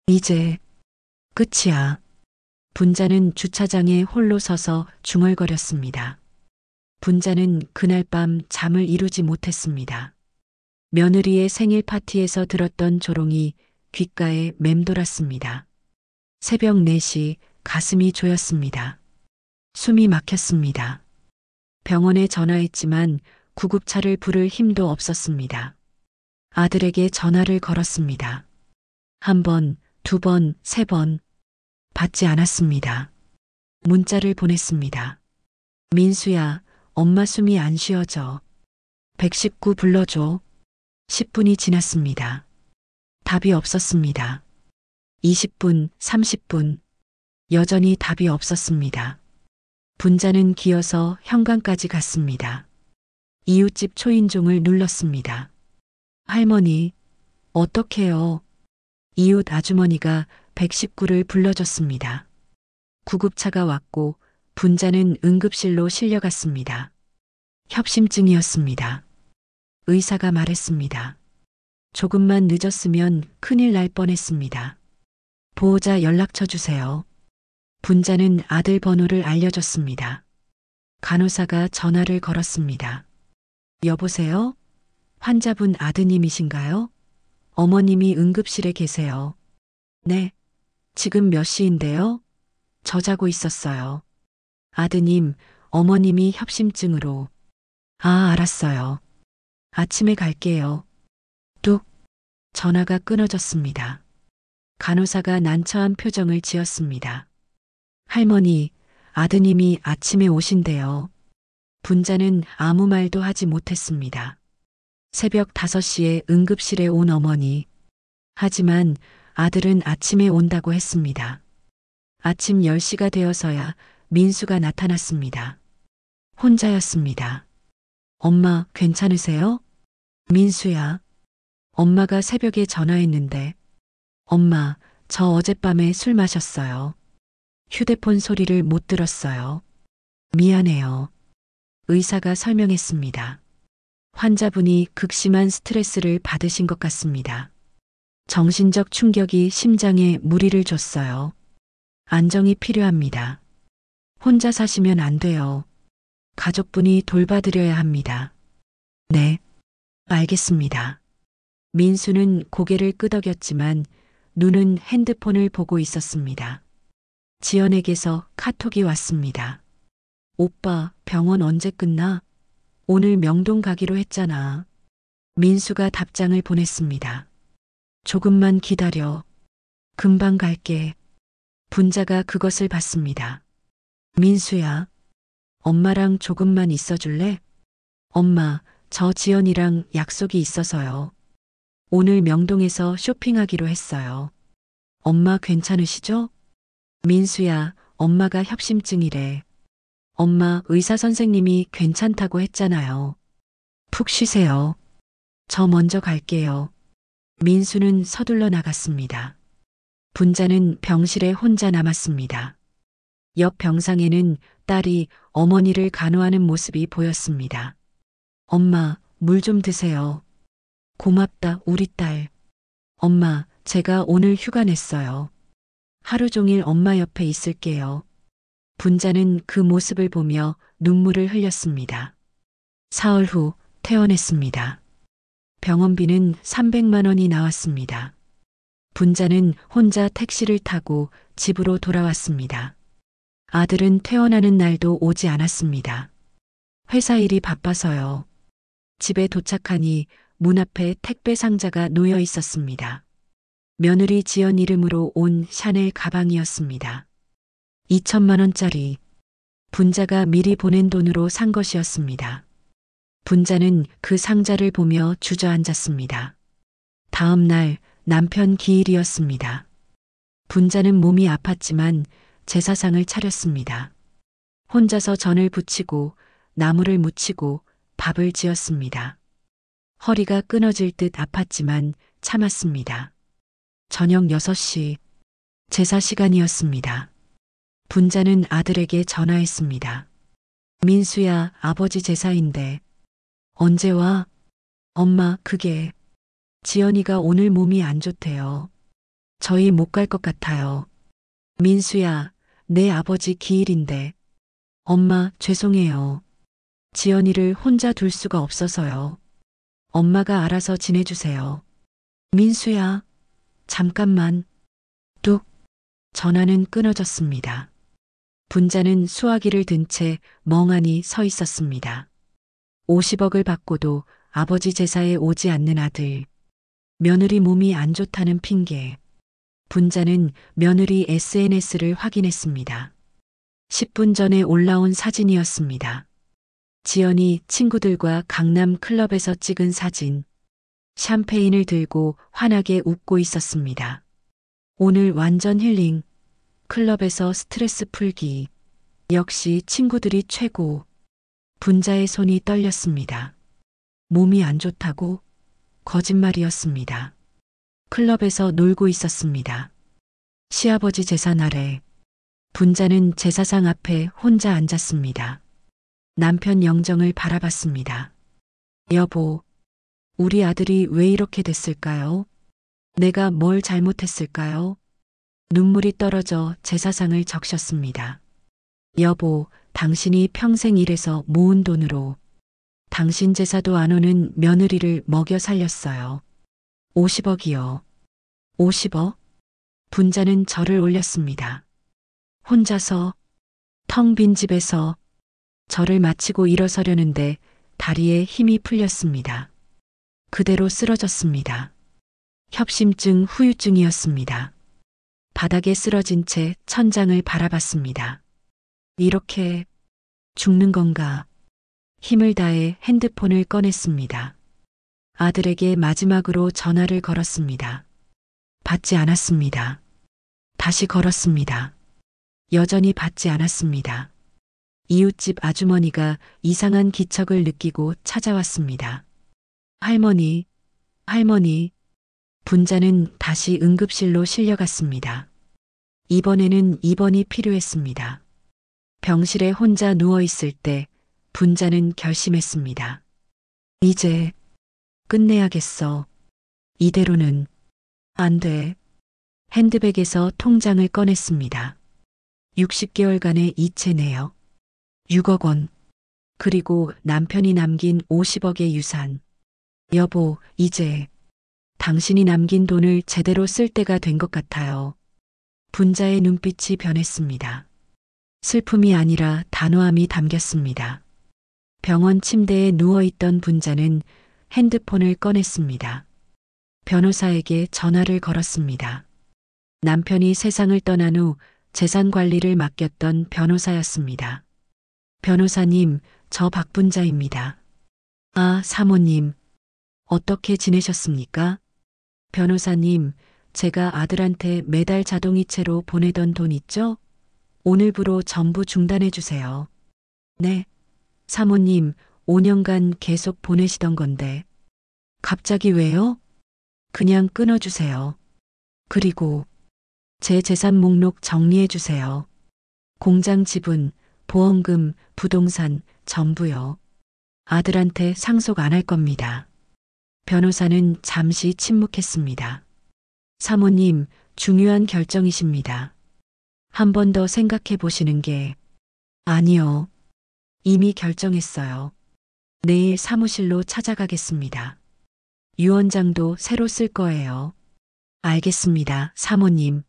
이제 끝이야. 분자는 주차장에 홀로 서서 중얼거렸습니다. 분자는 그날 밤 잠을 이루지 못했습니다. 며느리의 생일 파티에서 들었던 조롱이 귓가에 맴돌았습니다. 새벽 4시 가슴이 조였습니다. 숨이 막혔습니다. 병원에 전화했지만 구급차를 부를 힘도 없었습니다. 아들에게 전화를 걸었습니다. 한 번, 두 번, 세 번. 받지 않았습니다. 문자를 보냈습니다. 민수야, 엄마 숨이 안 쉬어져. 119 불러줘. 10분이 지났습니다. 답이 없었습니다. 20분, 30분. 여전히 답이 없었습니다. 분자는 기어서 현관까지 갔습니다. 이웃집 초인종을 눌렀습니다. 할머니, 어떡해요? 이웃 아주머니가 119를 불러줬습니다. 구급차가 왔고 분자는 응급실로 실려갔습니다. 협심증이었습니다. 의사가 말했습니다. 조금만 늦었으면 큰일 날 뻔했습니다. 보호자 연락처 주세요. 분자는 아들 번호를 알려줬습니다. 간호사가 전화를 걸었습니다. 여보세요? 환자분 아드님이신가요? 어머님이 응급실에 계세요. 네. 지금 몇 시인데요? 저 자고 있었어요. 아드님, 어머님이 협심증으로. 아, 알았어요. 아침에 갈게요. 뚝. 전화가 끊어졌습니다. 간호사가 난처한 표정을 지었습니다. 할머니, 아드님이 아침에 오신대요. 분자는 아무 말도 하지 못했습니다. 새벽 5시에 응급실에 온 어머니. 하지만 아들은 아침에 온다고 했습니다. 아침 10시가 되어서야 민수가 나타났습니다. 혼자였습니다. 엄마, 괜찮으세요? 민수야. 엄마가 새벽에 전화했는데. 엄마, 저 어젯밤에 술 마셨어요. 휴대폰 소리를 못 들었어요. 미안해요. 의사가 설명했습니다. 환자분이 극심한 스트레스를 받으신 것 같습니다. 정신적 충격이 심장에 무리를 줬어요. 안정이 필요합니다. 혼자 사시면 안 돼요. 가족분이 돌봐드려야 합니다. 네, 알겠습니다. 민수는 고개를 끄덕였지만 눈은 핸드폰을 보고 있었습니다. 지연에게서 카톡이 왔습니다. 오빠, 병원 언제 끝나? 오늘 명동 가기로 했잖아. 민수가 답장을 보냈습니다. 조금만 기다려. 금방 갈게. 분자가 그것을 봤습니다. 민수야, 엄마랑 조금만 있어줄래? 엄마, 저 지연이랑 약속이 있어서요. 오늘 명동에서 쇼핑하기로 했어요. 엄마 괜찮으시죠? 민수야, 엄마가 협심증이래. 엄마, 의사 선생님이 괜찮다고 했잖아요. 푹 쉬세요. 저 먼저 갈게요. 민수는 서둘러 나갔습니다. 분자는 병실에 혼자 남았습니다. 옆 병상에는 딸이 어머니를 간호하는 모습이 보였습니다. 엄마, 물 좀 드세요. 고맙다, 우리 딸. 엄마, 제가 오늘 휴가 냈어요. 하루 종일 엄마 옆에 있을게요. 분자는 그 모습을 보며 눈물을 흘렸습니다. 사흘 후 퇴원했습니다. 병원비는 300만 원이 나왔습니다. 분자는 혼자 택시를 타고 집으로 돌아왔습니다. 아들은 퇴원하는 날도 오지 않았습니다. 회사 일이 바빠서요. 집에 도착하니 문 앞에 택배 상자가 놓여 있었습니다. 며느리 지연 이름으로 온 샤넬 가방이었습니다. 2천만 원짜리. 분자가 미리 보낸 돈으로 산 것이었습니다. 분자는 그 상자를 보며 주저앉았습니다. 다음 날 남편 기일이었습니다. 분자는 몸이 아팠지만 제사상을 차렸습니다. 혼자서 전을 부치고 나무를 묻히고 밥을 지었습니다. 허리가 끊어질 듯 아팠지만 참았습니다. 저녁 6시 제사 시간이었습니다. 분자는 아들에게 전화했습니다. 민수야, 아버지 제사인데. 언제 와? 엄마, 그게. 지연이가 오늘 몸이 안 좋대요. 저희 못 갈 것 같아요. 민수야, 내 아버지 기일인데. 엄마, 죄송해요. 지연이를 혼자 둘 수가 없어서요. 엄마가 알아서 지내주세요. 민수야, 잠깐만. 뚝. 전화는 끊어졌습니다. 분자는 수화기를 든 채 멍하니 서 있었습니다. 50억을 받고도 아버지 제사에 오지 않는 아들. 며느리 몸이 안 좋다는 핑계. 분자는 며느리 SNS를 확인했습니다. 10분 전에 올라온 사진이었습니다. 지연이 친구들과 강남 클럽에서 찍은 사진. 샴페인을 들고 환하게 웃고 있었습니다. 오늘 완전 힐링. 클럽에서 스트레스 풀기. 역시 친구들이 최고. 분자의 손이 떨렸습니다. 몸이 안 좋다고? 거짓말이었습니다. 클럽에서 놀고 있었습니다. 시아버지 제사 날에 분자는 제사상 앞에 혼자 앉았습니다. 남편 영정을 바라봤습니다. 여보, 우리 아들이 왜 이렇게 됐을까요? 내가 뭘 잘못했을까요? 눈물이 떨어져 제사상을 적셨습니다. 여보, 당신이 평생 일해서 모은 돈으로 당신 제사도 안 오는 며느리를 먹여 살렸어요. 50억이요. 50억? 분자는 절을 올렸습니다. 혼자서 텅 빈 집에서 절을 마치고 일어서려는데 다리에 힘이 풀렸습니다. 그대로 쓰러졌습니다. 협심증 후유증이었습니다. 바닥에 쓰러진 채 천장을 바라봤습니다. 이렇게 죽는 건가? 힘을 다해 핸드폰을 꺼냈습니다. 아들에게 마지막으로 전화를 걸었습니다. 받지 않았습니다. 다시 걸었습니다. 여전히 받지 않았습니다. 이웃집 아주머니가 이상한 기척을 느끼고 찾아왔습니다. 할머니, 할머니. 분자는 다시 응급실로 실려갔습니다. 이번에는 입원이 필요했습니다. 병실에 혼자 누워있을 때 분자는 결심했습니다. 이제 끝내야겠어. 이대로는 안 돼. 핸드백에서 통장을 꺼냈습니다. 60개월간의 이체 내역. 6억 원. 그리고 남편이 남긴 50억의 유산. 여보, 이제 당신이 남긴 돈을 제대로 쓸 때가 된 것 같아요. 분자의 눈빛이 변했습니다. 슬픔이 아니라 단호함이 담겼습니다. 병원 침대에 누워있던 분자는 핸드폰을 꺼냈습니다. 변호사에게 전화를 걸었습니다. 남편이 세상을 떠난 후 재산 관리를 맡겼던 변호사였습니다. 변호사님, 저 박분자입니다. 아, 사모님. 어떻게 지내셨습니까? 변호사님, 제가 아들한테 매달 자동이체로 보내던 돈 있죠? 오늘부로 전부 중단해 주세요. 네. 사모님, 5년간 계속 보내시던 건데. 갑자기 왜요? 그냥 끊어주세요. 그리고 제 재산 목록 정리해 주세요. 공장 지분, 보험금, 부동산, 전부요. 아들한테 상속 안 할 겁니다. 변호사는 잠시 침묵했습니다. 사모님, 중요한 결정이십니다. 한 번 더 생각해 보시는 게. 아니요. 이미 결정했어요. 내일 사무실로 찾아가겠습니다. 유언장도 새로 쓸 거예요. 알겠습니다, 사모님.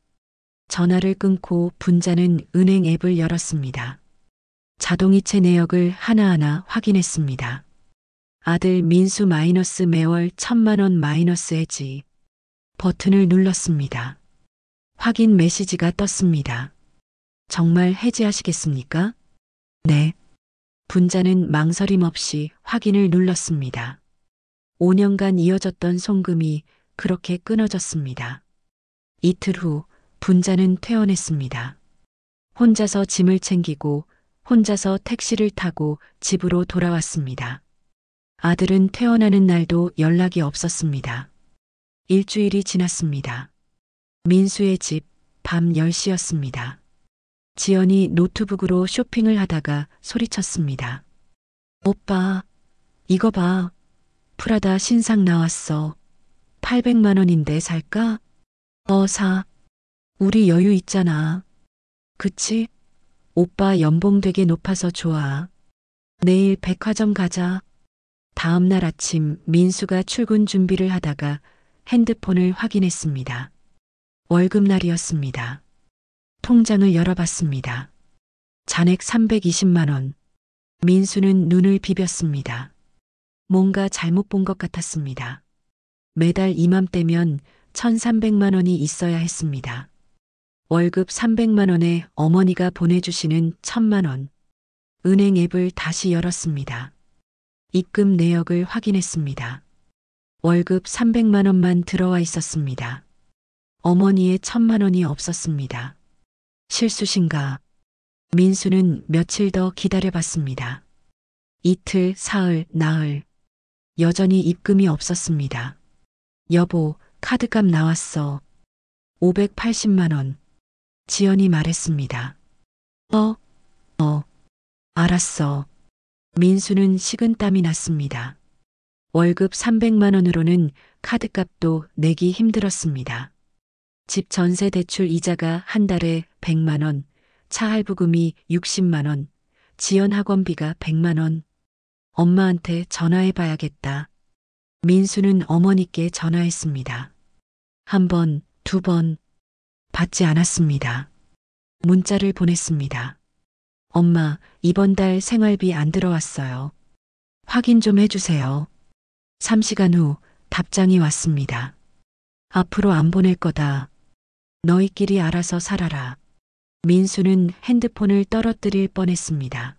전화를 끊고 분자는 은행 앱을 열었습니다. 자동이체 내역을 하나하나 확인했습니다. 아들 민수 마이너스 매월 1,000만 원 마이너스 해지. 버튼을 눌렀습니다. 확인 메시지가 떴습니다. 정말 해지하시겠습니까? 네. 분자는 망설임 없이 확인을 눌렀습니다. 5년간 이어졌던 송금이 그렇게 끊어졌습니다. 이틀 후 분자는 퇴원했습니다. 혼자서 짐을 챙기고 혼자서 택시를 타고 집으로 돌아왔습니다. 아들은 퇴원하는 날도 연락이 없었습니다. 일주일이 지났습니다. 민수의 집, 밤 10시였습니다. 지연이 노트북으로 쇼핑을 하다가 소리쳤습니다. 오빠, 이거 봐. 프라다 신상 나왔어. 800만 원인데 살까? 사. 우리 여유 있잖아. 그치? 오빠 연봉 되게 높아서 좋아. 내일 백화점 가자. 다음 날 아침 민수가 출근 준비를 하다가 핸드폰을 확인했습니다. 월급날이었습니다. 통장을 열어봤습니다. 잔액 320만 원. 민수는 눈을 비볐습니다. 뭔가 잘못 본 것 같았습니다. 매달 이맘때면 1,300만 원이 있어야 했습니다. 월급 300만 원에 어머니가 보내주시는 1,000만 원. 은행 앱을 다시 열었습니다. 입금 내역을 확인했습니다. 월급 300만 원만 들어와 있었습니다. 어머니의 1,000만 원이 없었습니다. 실수신가? 민수는 며칠 더 기다려봤습니다. 이틀, 사흘, 나흘. 여전히 입금이 없었습니다. 여보, 카드값 나왔어. 580만 원. 지연이 말했습니다. 알았어. 민수는 식은땀이 났습니다. 월급 300만 원으로는 카드값도 내기 힘들었습니다. 집 전세 대출 이자가 한 달에 100만 원, 차 할부금이 60만 원, 지연 학원비가 100만 원. 엄마한테 전화해 봐야겠다. 민수는 어머니께 전화했습니다. 한 번, 두 번, 받지 않았습니다. 문자를 보냈습니다. 엄마, 이번 달 생활비 안 들어왔어요. 확인 좀 해주세요. 3시간 후 답장이 왔습니다. 앞으로 안 보낼 거다. 너희끼리 알아서 살아라. 민수는 핸드폰을 떨어뜨릴 뻔했습니다.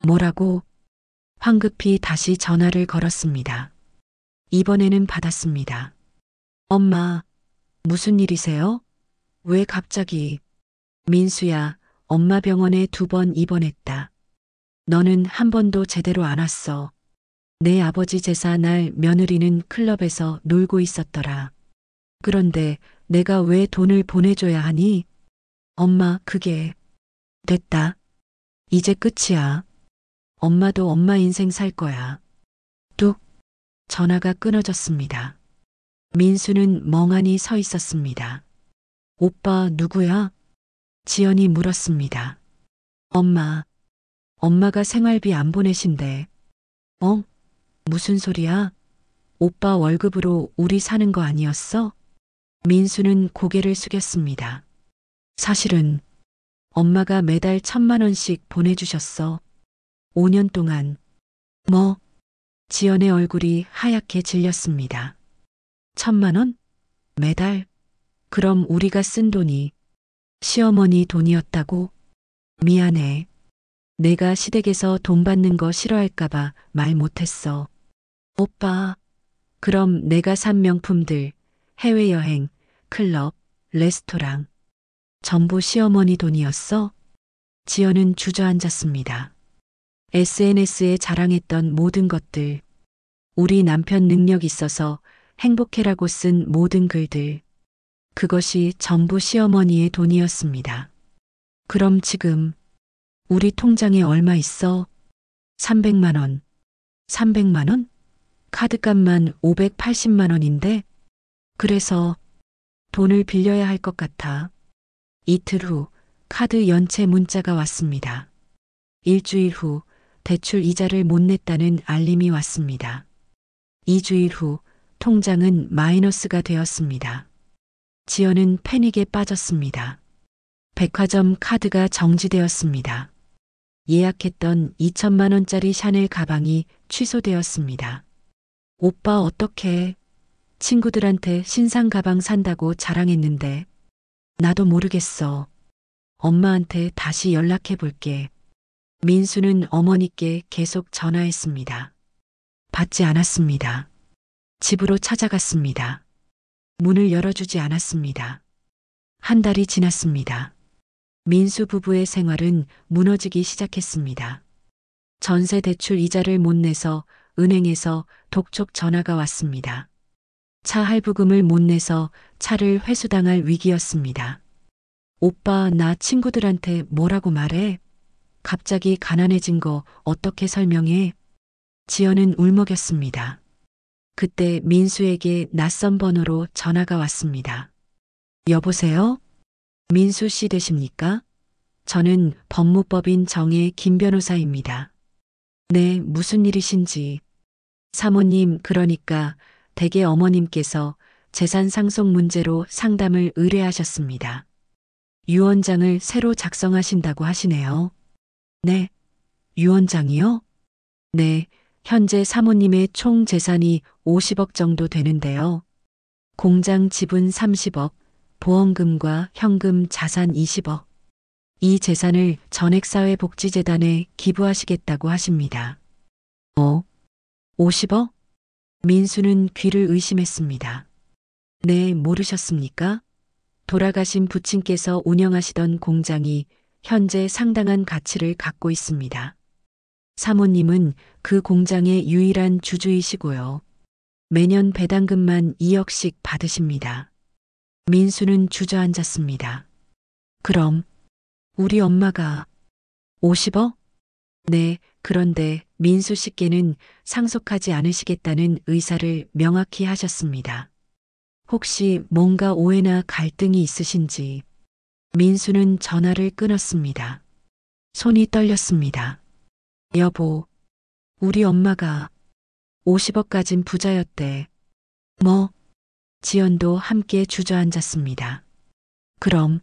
뭐라고? 황급히 다시 전화를 걸었습니다. 이번에는 받았습니다. 엄마, 무슨 일이세요? 왜 갑자기? 민수야, 엄마 병원에 2번 입원했다. 너는 한 번도 제대로 안 왔어. 내 아버지 제사 날 며느리는 클럽에서 놀고 있었더라. 그런데 내가 왜 돈을 보내줘야 하니? 엄마, 그게 됐다. 이제 끝이야. 엄마도 엄마 인생 살 거야. 뚝. 전화가 끊어졌습니다. 민수는 멍하니 서 있었습니다. 오빠 누구야? 지연이 물었습니다. 엄마가 생활비 안 보내신대. 무슨 소리야? 오빠 월급으로 우리 사는 거 아니었어? 민수는 고개를 숙였습니다. 사실은 엄마가 매달 1,000만 원씩 보내주셨어. 5년 동안. 지연의 얼굴이 하얗게 질렸습니다. 1,000만 원? 매달? 그럼 우리가 쓴 돈이 시어머니 돈이었다고? 미안해. 내가 시댁에서 돈 받는 거 싫어할까봐 말 못했어. 오빠, 그럼 내가 산 명품들, 해외여행, 클럽, 레스토랑, 전부 시어머니 돈이었어? 지연은 주저앉았습니다. SNS에 자랑했던 모든 것들, 우리 남편 능력 있어서 행복해라고 쓴 모든 글들, 그것이 전부 시어머니의 돈이었습니다. 그럼 지금 우리 통장에 얼마 있어? 300만 원. 300만 원? 카드값만 580만 원인데? 그래서 돈을 빌려야 할 것 같아. 이틀 후 카드 연체 문자가 왔습니다. 일주일 후 대출 이자를 못 냈다는 알림이 왔습니다. 2주일 후 통장은 마이너스가 되었습니다. 지연은 패닉에 빠졌습니다. 백화점 카드가 정지되었습니다. 예약했던 2천만 원짜리 샤넬 가방이 취소되었습니다. 오빠 어떡해? 친구들한테 신상 가방 산다고 자랑했는데 나도 모르겠어. 엄마한테 다시 연락해 볼게. 민수는 어머니께 계속 전화했습니다. 받지 않았습니다. 집으로 찾아갔습니다. 문을 열어주지 않았습니다. 한 달이 지났습니다. 민수 부부의 생활은 무너지기 시작했습니다. 전세 대출 이자를 못 내서 은행에서 독촉 전화가 왔습니다. 차 할부금을 못 내서 차를 회수당할 위기였습니다. 오빠, 나 친구들한테 뭐라고 말해? 갑자기 가난해진 거 어떻게 설명해? 지연은 울먹였습니다. 그때 민수에게 낯선 번호로 전화가 왔습니다. 여보세요? 민수 씨 되십니까? 저는 법무법인 정의 김 변호사입니다. 네, 무슨 일이신지. 사모님, 그러니까 댁의 어머님께서 재산 상속 문제로 상담을 의뢰하셨습니다. 유언장을 새로 작성하신다고 하시네요. 네, 유언장이요? 네, 현재 사모님의 총 재산이 50억 정도 되는데요. 공장 지분 30억, 보험금과 현금 자산 20억. 이 재산을 전액사회복지재단에 기부하시겠다고 하십니다. 50억? 민수는 귀를 의심했습니다. 네, 모르셨습니까? 돌아가신 부친께서 운영하시던 공장이 현재 상당한 가치를 갖고 있습니다. 사모님은 그 공장의 유일한 주주이시고요. 매년 배당금만 2억씩 받으십니다. 민수는 주저앉았습니다. 그럼 우리 엄마가 50억? 네, 그런데 민수 씨께는 상속하지 않으시겠다는 의사를 명확히 하셨습니다. 혹시 뭔가 오해나 갈등이 있으신지. 민수는 전화를 끊었습니다. 손이 떨렸습니다. 여보, 우리 엄마가 50억 가진 부자였대. 뭐? 지연도 함께 주저앉았습니다. 그럼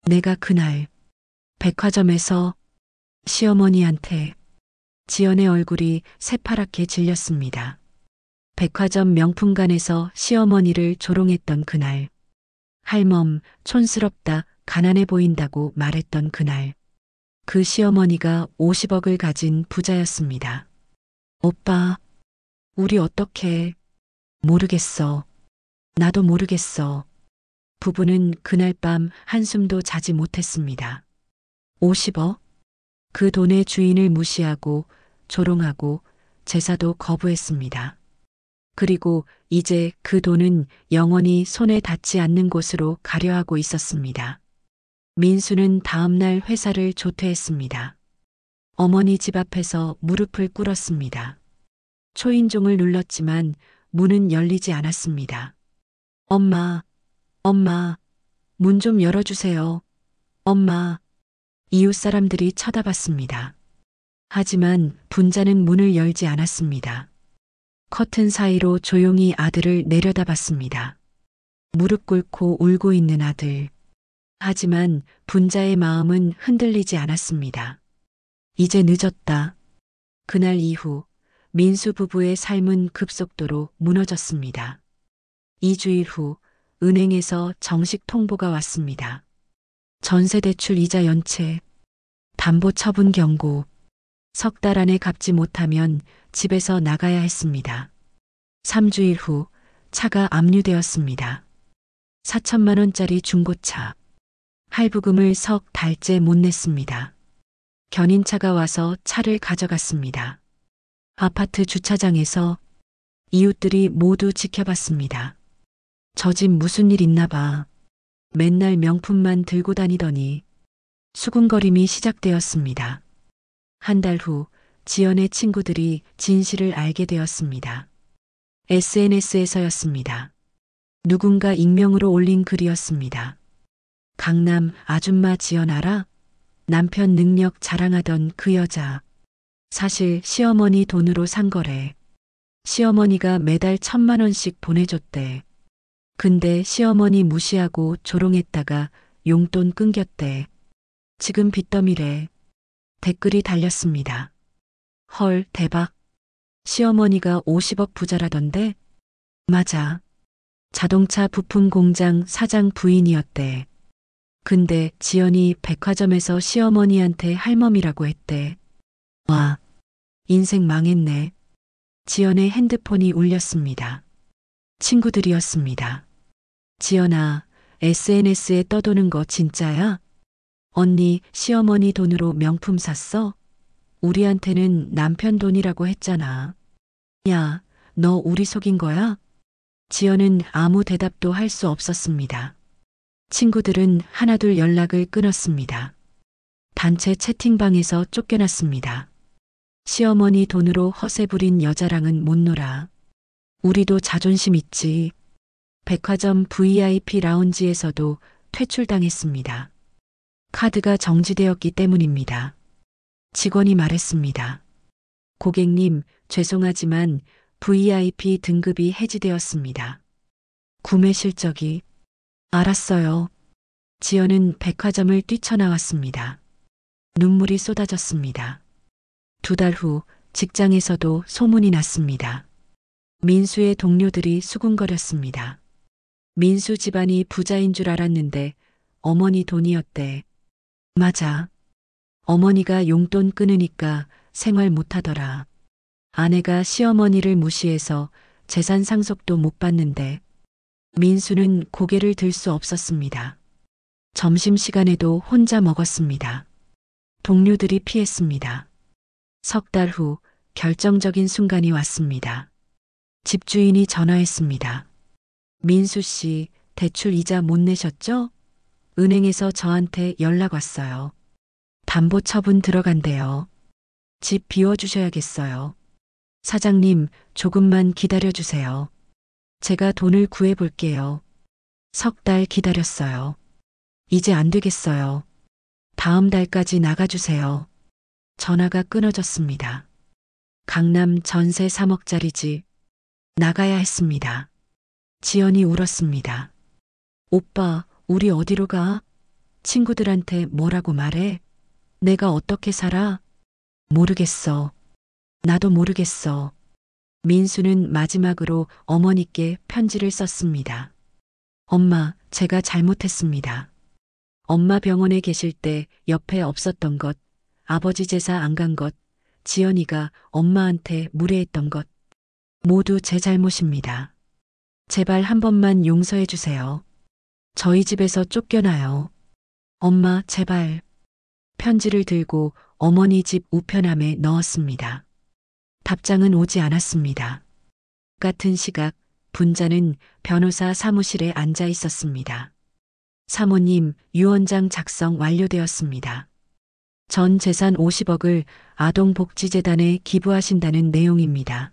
내가 그날 백화점에서 시어머니한테. 지연의 얼굴이 새파랗게 질렸습니다. 백화점 명품관에서 시어머니를 조롱했던 그날. 할멈, 촌스럽다, 가난해 보인다고 말했던 그날. 그 시어머니가 50억을 가진 부자였습니다. 오빠, 우리 어떻게. 모르겠어. 나도 모르겠어. 부부는 그날 밤 한숨도 자지 못했습니다. 50억? 그 돈의 주인을 무시하고 조롱하고 제사도 거부했습니다. 그리고 이제 그 돈은 영원히 손에 닿지 않는 곳으로 가려 하고 있었습니다. 민수는 다음날 회사를 조퇴했습니다. 어머니 집 앞에서 무릎을 꿇었습니다. 초인종을 눌렀지만 문은 열리지 않았습니다. 엄마, 엄마, 문 좀 열어주세요. 엄마. 이웃 사람들이 쳐다봤습니다. 하지만 분자는 문을 열지 않았습니다. 커튼 사이로 조용히 아들을 내려다봤습니다. 무릎 꿇고 울고 있는 아들. 하지만 분자의 마음은 흔들리지 않았습니다. 이제 늦었다. 그날 이후 민수 부부의 삶은 급속도로 무너졌습니다. 2주일 후 은행에서 정식 통보가 왔습니다. 전세대출 이자 연체, 담보 처분 경고, 석 달 안에 갚지 못하면 집에서 나가야 했습니다. 3주일 후 차가 압류되었습니다. 4천만 원짜리 중고차. 할부금을 석 달째 못 냈습니다. 견인차가 와서 차를 가져갔습니다. 아파트 주차장에서 이웃들이 모두 지켜봤습니다. 저 집 무슨 일 있나 봐. 맨날 명품만 들고 다니더니. 수군거림이 시작되었습니다. 한 달 후 지연의 친구들이 진실을 알게 되었습니다. SNS에서였습니다. 누군가 익명으로 올린 글이었습니다. 강남 아줌마 지연 알아? 남편 능력 자랑하던 그 여자. 사실 시어머니 돈으로 산 거래. 시어머니가 매달 1,000만 원씩 보내줬대. 근데 시어머니 무시하고 조롱했다가 용돈 끊겼대. 지금 빚더미래. 댓글이 달렸습니다. 헐, 대박. 시어머니가 50억 부자라던데? 맞아. 자동차 부품 공장 사장 부인이었대. 근데 지연이 백화점에서 시어머니한테 할멈이라고 했대. 와, 인생 망했네. 지연의 핸드폰이 울렸습니다. 친구들이었습니다. 지연아, SNS에 떠도는 거 진짜야? 언니, 시어머니 돈으로 명품 샀어? 우리한테는 남편 돈이라고 했잖아. 야, 너 우리 속인 거야? 지연은 아무 대답도 할 수 없었습니다. 친구들은 하나둘 연락을 끊었습니다. 단체 채팅방에서 쫓겨났습니다. 시어머니 돈으로 허세 부린 여자랑은 못 놀아. 우리도 자존심 있지. 백화점 VIP 라운지에서도 퇴출당했습니다. 카드가 정지되었기 때문입니다. 직원이 말했습니다. 고객님, 죄송하지만 VIP 등급이 해지되었습니다. 구매 실적이. 알았어요. 지연은 백화점을 뛰쳐나왔습니다. 눈물이 쏟아졌습니다. 2달 후 직장에서도 소문이 났습니다. 민수의 동료들이 수군거렸습니다. 민수 집안이 부자인 줄 알았는데 어머니 돈이었대. 맞아. 어머니가 용돈 끊으니까 생활 못하더라. 아내가 시어머니를 무시해서 재산 상속도 못 받는데 민수는 고개를 들 수 없었습니다. 점심시간에도 혼자 먹었습니다. 동료들이 피했습니다. 3달 후 결정적인 순간이 왔습니다. 집주인이 전화했습니다. 민수 씨, 대출 이자 못 내셨죠? 은행에서 저한테 연락 왔어요. 담보 처분 들어간대요. 집 비워주셔야겠어요. 사장님, 조금만 기다려주세요. 제가 돈을 구해볼게요. 3달 기다렸어요. 이제 안 되겠어요. 다음 달까지 나가주세요. 전화가 끊어졌습니다. 강남 전세 3억짜리 집. 나가야 했습니다. 지연이 울었습니다. 오빠, 우리 어디로 가? 친구들한테 뭐라고 말해? 내가 어떻게 살아? 모르겠어. 나도 모르겠어. 민수는 마지막으로 어머니께 편지를 썼습니다. 엄마, 제가 잘못했습니다. 엄마 병원에 계실 때 옆에 없었던 것, 아버지 제사 안 간 것, 지연이가 엄마한테 무례했던 것, 모두 제 잘못입니다. 제발 한 번만 용서해 주세요. 저희 집에서 쫓겨나요. 엄마, 제발. 편지를 들고 어머니 집 우편함에 넣었습니다. 답장은 오지 않았습니다. 같은 시각 분자는 변호사 사무실에 앉아 있었습니다. 사모님, 유언장 작성 완료되었습니다. 전 재산 50억을 아동복지재단에 기부하신다는 내용입니다.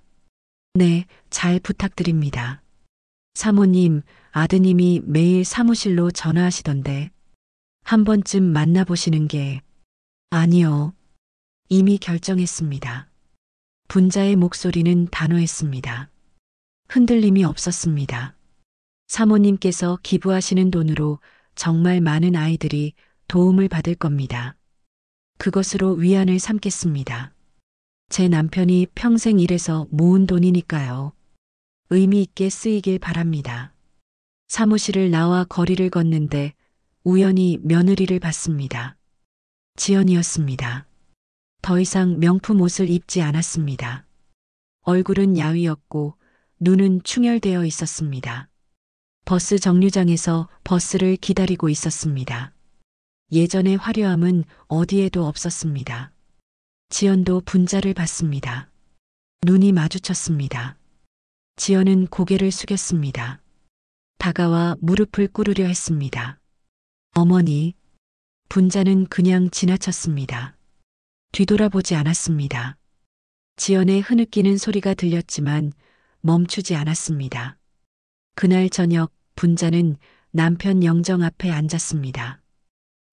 네, 잘 부탁드립니다. 사모님, 아드님이 매일 사무실로 전화하시던데 한 번쯤 만나보시는 게... 아니요. 이미 결정했습니다. 분자의 목소리는 단호했습니다. 흔들림이 없었습니다. 사모님께서 기부하시는 돈으로 정말 많은 아이들이 도움을 받을 겁니다. 그것으로 위안을 삼겠습니다. 제 남편이 평생 일해서 모은 돈이니까요. 의미 있게 쓰이길 바랍니다. 사무실을 나와 거리를 걷는데 우연히 며느리를 봤습니다. 지연이었습니다. 더 이상 명품 옷을 입지 않았습니다. 얼굴은 야위었고 눈은 충혈되어 있었습니다. 버스 정류장에서 버스를 기다리고 있었습니다. 예전의 화려함은 어디에도 없었습니다. 지연도 분자를 봤습니다. 눈이 마주쳤습니다. 지연은 고개를 숙였습니다. 다가와 무릎을 꿇으려 했습니다. 어머니, 분자는 그냥 지나쳤습니다. 뒤돌아보지 않았습니다. 지연의 흐느끼는 소리가 들렸지만 멈추지 않았습니다. 그날 저녁 분자는 남편 영정 앞에 앉았습니다.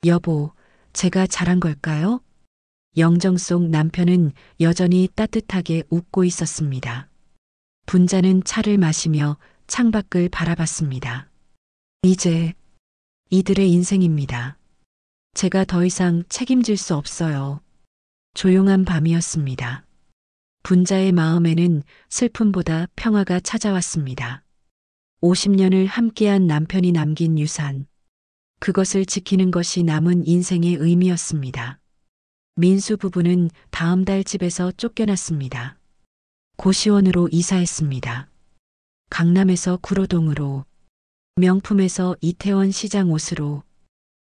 여보, 제가 잘한 걸까요? 영정 속 남편은 여전히 따뜻하게 웃고 있었습니다. 분자는 차를 마시며 창밖을 바라봤습니다. 이제 이들의 인생입니다. 제가 더 이상 책임질 수 없어요. 조용한 밤이었습니다. 분자의 마음에는 슬픔보다 평화가 찾아왔습니다. 50년을 함께한 남편이 남긴 유산. 그것을 지키는 것이 남은 인생의 의미였습니다. 민수 부부는 다음 달 집에서 쫓겨났습니다. 고시원으로 이사했습니다. 강남에서 구로동으로, 명품에서 이태원 시장 옷으로,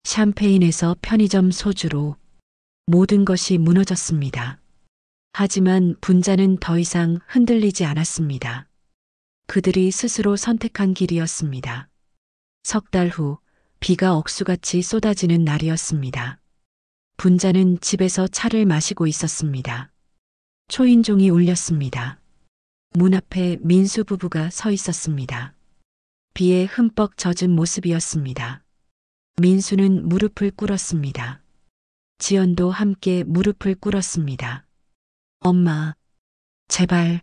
샴페인에서 편의점 소주로 모든 것이 무너졌습니다. 하지만 분자는 더 이상 흔들리지 않았습니다. 그들이 스스로 선택한 길이었습니다. 3달 후 비가 억수같이 쏟아지는 날이었습니다. 분자는 집에서 차를 마시고 있었습니다. 초인종이 울렸습니다. 문 앞에 민수 부부가 서 있었습니다. 비에 흠뻑 젖은 모습이었습니다. 민수는 무릎을 꿇었습니다. 지연도 함께 무릎을 꿇었습니다. 엄마, 제발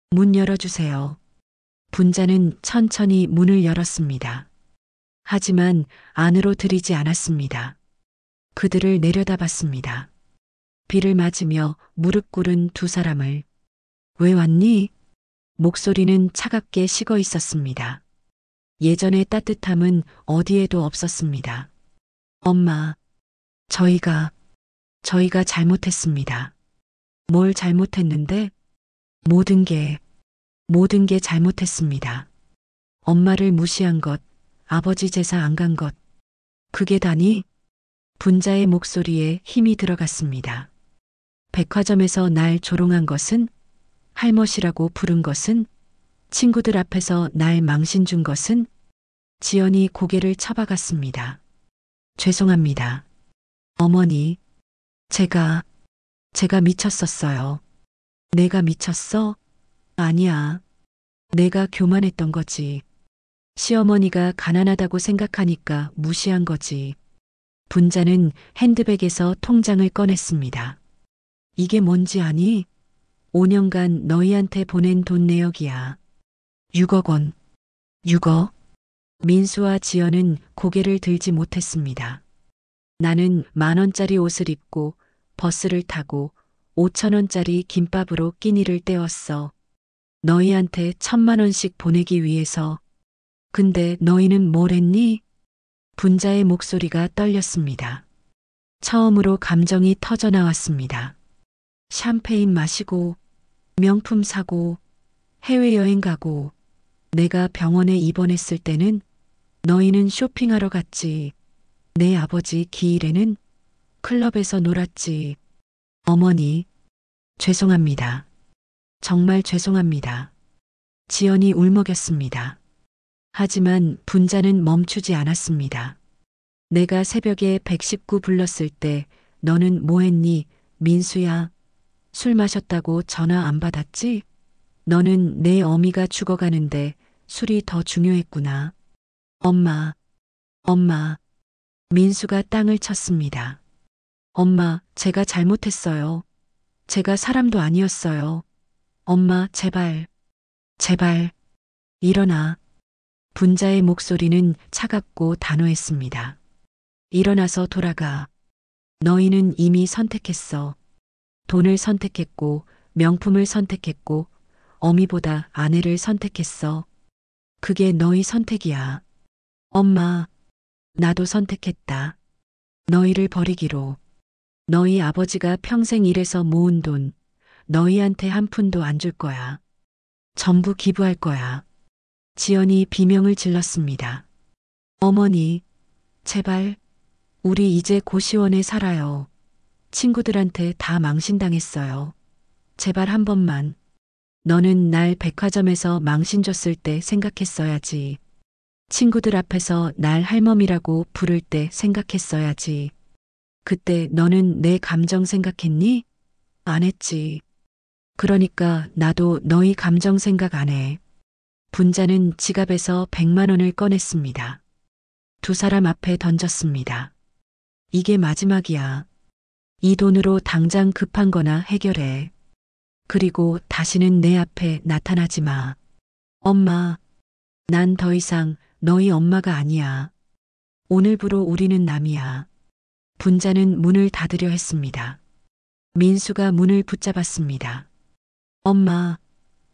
문 열어주세요. 분자는 천천히 문을 열었습니다. 하지만 안으로 들이지 않았습니다. 그들을 내려다봤습니다. 비를 맞으며 무릎 꿇은 두 사람을. 왜 왔니? 목소리는 차갑게 식어 있었습니다. 예전의 따뜻함은 어디에도 없었습니다. 엄마, 저희가 잘못했습니다. 뭘 잘못했는데? 모든 게 잘못했습니다. 엄마를 무시한 것, 아버지 제사 안 간 것. 그게 다니? 분자의 목소리에 힘이 들어갔습니다. 백화점에서 날 조롱한 것은? 할머시라고 부른 것은? 친구들 앞에서 날 망신 준 것은? 지연이 고개를 쳐박았습니다. 죄송합니다. 어머니, 제가 미쳤었어요. 내가 미쳤어? 아니야. 내가 교만했던 거지. 시어머니가 가난하다고 생각하니까 무시한 거지. 분자는 핸드백에서 통장을 꺼냈습니다. 이게 뭔지 아니? 5년간 너희한테 보낸 돈 내역이야. 6억 원. 6억? 민수와 지연은 고개를 들지 못했습니다. 나는 10,000원짜리 옷을 입고 버스를 타고 5,000원짜리 김밥으로 끼니를 때웠어. 너희한테 1,000,000원씩 보내기 위해서. 근데 너희는 뭘 했니? 분자의 목소리가 떨렸습니다. 처음으로 감정이 터져 나왔습니다. 샴페인 마시고, 명품 사고, 해외여행 가고, 내가 병원에 입원했을 때는 너희는 쇼핑하러 갔지. 내 아버지 기일에는 클럽에서 놀았지. 어머니, 죄송합니다. 정말 죄송합니다. 지연이 울먹였습니다. 하지만 분자는 멈추지 않았습니다. 내가 새벽에 119 불렀을 때 너는 뭐 했니? 민수야, 술 마셨다고 전화 안 받았지? 너는 내 어미가 죽어가는데 술이 더 중요했구나. 엄마. 민수가 땅을 쳤습니다. 엄마, 제가 잘못했어요. 제가 사람도 아니었어요. 엄마, 제발. 일어나. 분자의 목소리는 차갑고 단호했습니다. 일어나서 돌아가. 너희는 이미 선택했어. 돈을 선택했고, 명품을 선택했고, 어미보다 아내를 선택했어. 그게 너희 선택이야. 엄마, 나도 선택했다. 너희를 버리기로. 너희 아버지가 평생 일해서 모은 돈, 너희한테 한 푼도 안 줄 거야. 전부 기부할 거야. 지연이 비명을 질렀습니다. 어머니, 제발, 우리 이제 고시원에 살아요. 친구들한테 다 망신당했어요. 제발 한 번만. 너는 날 백화점에서 망신 줬을 때 생각했어야지. 친구들 앞에서 날 할멈이라고 부를 때 생각했어야지. 그때 너는 내 감정 생각했니? 안 했지. 그러니까 나도 너희 감정 생각 안 해. 분자는 지갑에서 100만 원을 꺼냈습니다. 두 사람 앞에 던졌습니다. 이게 마지막이야. 이 돈으로 당장 급한 거나 해결해. 그리고 다시는 내 앞에 나타나지 마. 엄마, 난 더 이상 너희 엄마가 아니야. 오늘부로 우리는 남이야. 분자는 문을 닫으려 했습니다. 민수가 문을 붙잡았습니다. 엄마,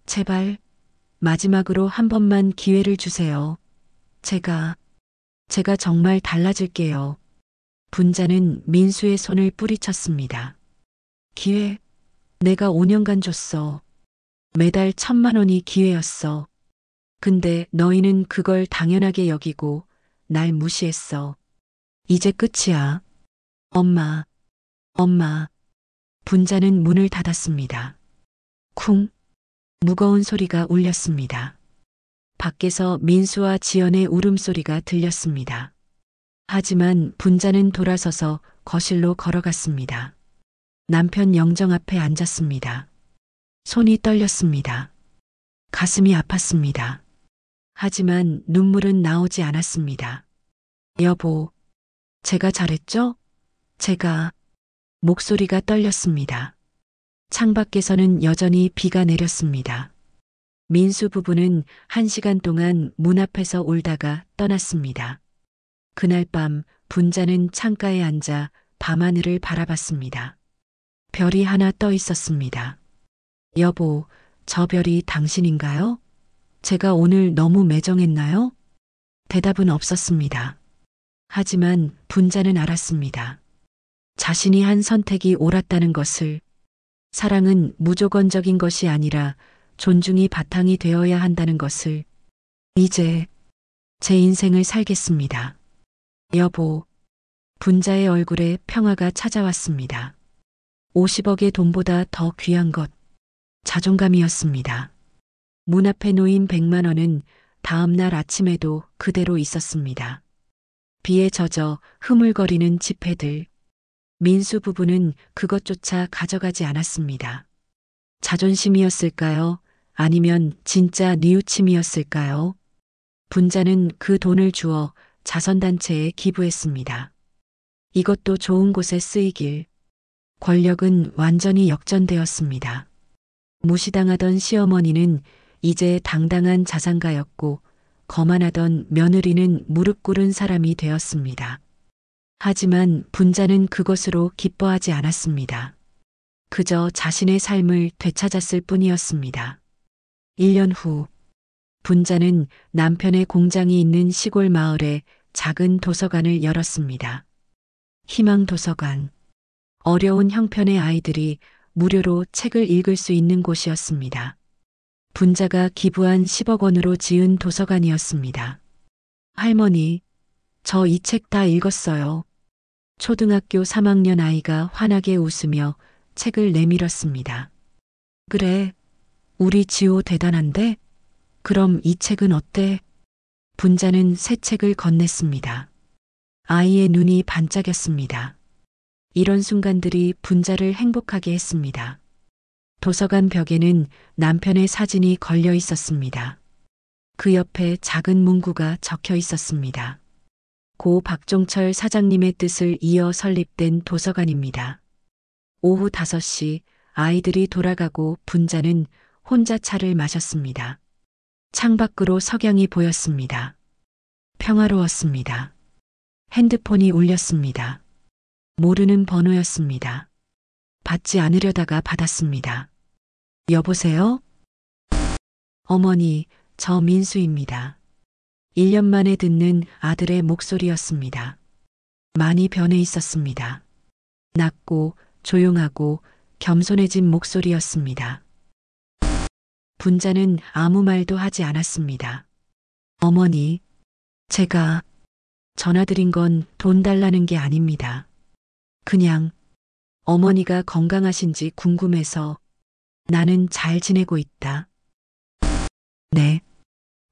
제발, 마지막으로 한 번만 기회를 주세요. 제가 정말 달라질게요. 분자는 민수의 손을 뿌리쳤습니다. 기회? 내가 5년간 줬어. 매달 1,000,000원이 기회였어. 근데 너희는 그걸 당연하게 여기고 날 무시했어. 이제 끝이야. 엄마. 분자는 문을 닫았습니다. 쿵. 무거운 소리가 울렸습니다. 밖에서 민수와 지연의 울음소리가 들렸습니다. 하지만 분자는 돌아서서 거실로 걸어갔습니다. 남편 영정 앞에 앉았습니다. 손이 떨렸습니다. 가슴이 아팠습니다. 하지만 눈물은 나오지 않았습니다. 여보, 제가 잘했죠? 목소리가 떨렸습니다. 창밖에서는 여전히 비가 내렸습니다. 민수 부부는 1시간 동안 문 앞에서 울다가 떠났습니다. 그날 밤 분자는 창가에 앉아 밤하늘을 바라봤습니다. 별이 하나 떠 있었습니다. 여보, 저 별이 당신인가요? 제가 오늘 너무 매정했나요? 대답은 없었습니다. 하지만 분자는 알았습니다. 자신이 한 선택이 옳았다는 것을, 사랑은 무조건적인 것이 아니라 존중이 바탕이 되어야 한다는 것을, 이제 제 인생을 살겠습니다. 여보, 분자의 얼굴에 평화가 찾아왔습니다. 50억의 돈보다 더 귀한 것, 자존감이었습니다. 문 앞에 놓인 100만 원은 다음 날 아침에도 그대로 있었습니다. 비에 젖어 흐물거리는 지폐들. 민수 부부는 그것조차 가져가지 않았습니다. 자존심이었을까요? 아니면 진짜 뉘우침이었을까요? 분자는 그 돈을 주어 자선단체에 기부했습니다. 이것도 좋은 곳에 쓰이길. 권력은 완전히 역전되었습니다. 무시당하던 시어머니는 이제 당당한 자산가였고, 거만하던 며느리는 무릎 꿇은 사람이 되었습니다. 하지만 분자는 그것으로 기뻐하지 않았습니다. 그저 자신의 삶을 되찾았을 뿐이었습니다. 1년 후, 분자는 남편의 공장이 있는 시골 마을에 작은 도서관을 열었습니다. 희망도서관. 어려운 형편의 아이들이 무료로 책을 읽을 수 있는 곳이었습니다. 분자가 기부한 10억 원으로 지은 도서관이었습니다. 할머니, 저 이 책 다 읽었어요. 초등학교 3학년 아이가 환하게 웃으며 책을 내밀었습니다. 그래, 우리 지호 대단한데? 그럼 이 책은 어때? 분자는 새 책을 건넸습니다. 아이의 눈이 반짝였습니다. 이런 순간들이 분자를 행복하게 했습니다. 도서관 벽에는 남편의 사진이 걸려 있었습니다. 그 옆에 작은 문구가 적혀 있었습니다. 고 박종철 사장님의 뜻을 이어 설립된 도서관입니다. 오후 5시 아이들이 돌아가고 분자는 혼자 차를 마셨습니다. 창밖으로 석양이 보였습니다. 평화로웠습니다. 핸드폰이 울렸습니다. 모르는 번호였습니다. 받지 않으려다가 받았습니다. 여보세요? 어머니, 저 민수입니다. 1년 만에 듣는 아들의 목소리였습니다. 많이 변해 있었습니다. 낮고 조용하고 겸손해진 목소리였습니다. 분자는 아무 말도 하지 않았습니다. 어머니, 제가 전화드린 건 돈 달라는 게 아닙니다. 그냥 어머니가 건강하신지 궁금해서. 나는 잘 지내고 있다. 네,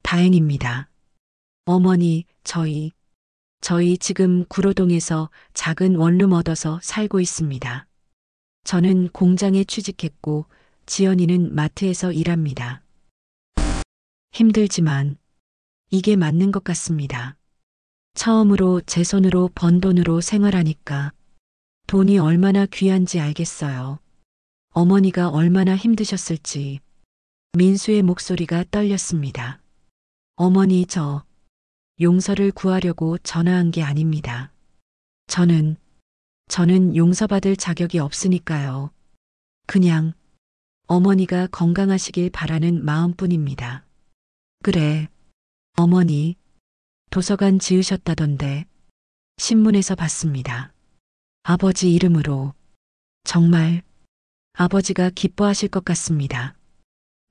다행입니다. 어머니, 저희 지금 구로동에서 작은 원룸 얻어서 살고 있습니다. 저는 공장에 취직했고 지연이는 마트에서 일합니다. 힘들지만 이게 맞는 것 같습니다. 처음으로 제 손으로 번 돈으로 생활하니까 돈이 얼마나 귀한지 알겠어요. 어머니가 얼마나 힘드셨을지. 민수의 목소리가 떨렸습니다. 어머니, 저 용서를 구하려고 전화한 게 아닙니다. 저는 용서받을 자격이 없으니까요. 그냥 어머니가 건강하시길 바라는 마음뿐입니다. 그래, 어머니, 도서관 지으셨다던데 신문에서 봤습니다. 아버지 이름으로. 정말 아버지가 기뻐하실 것 같습니다.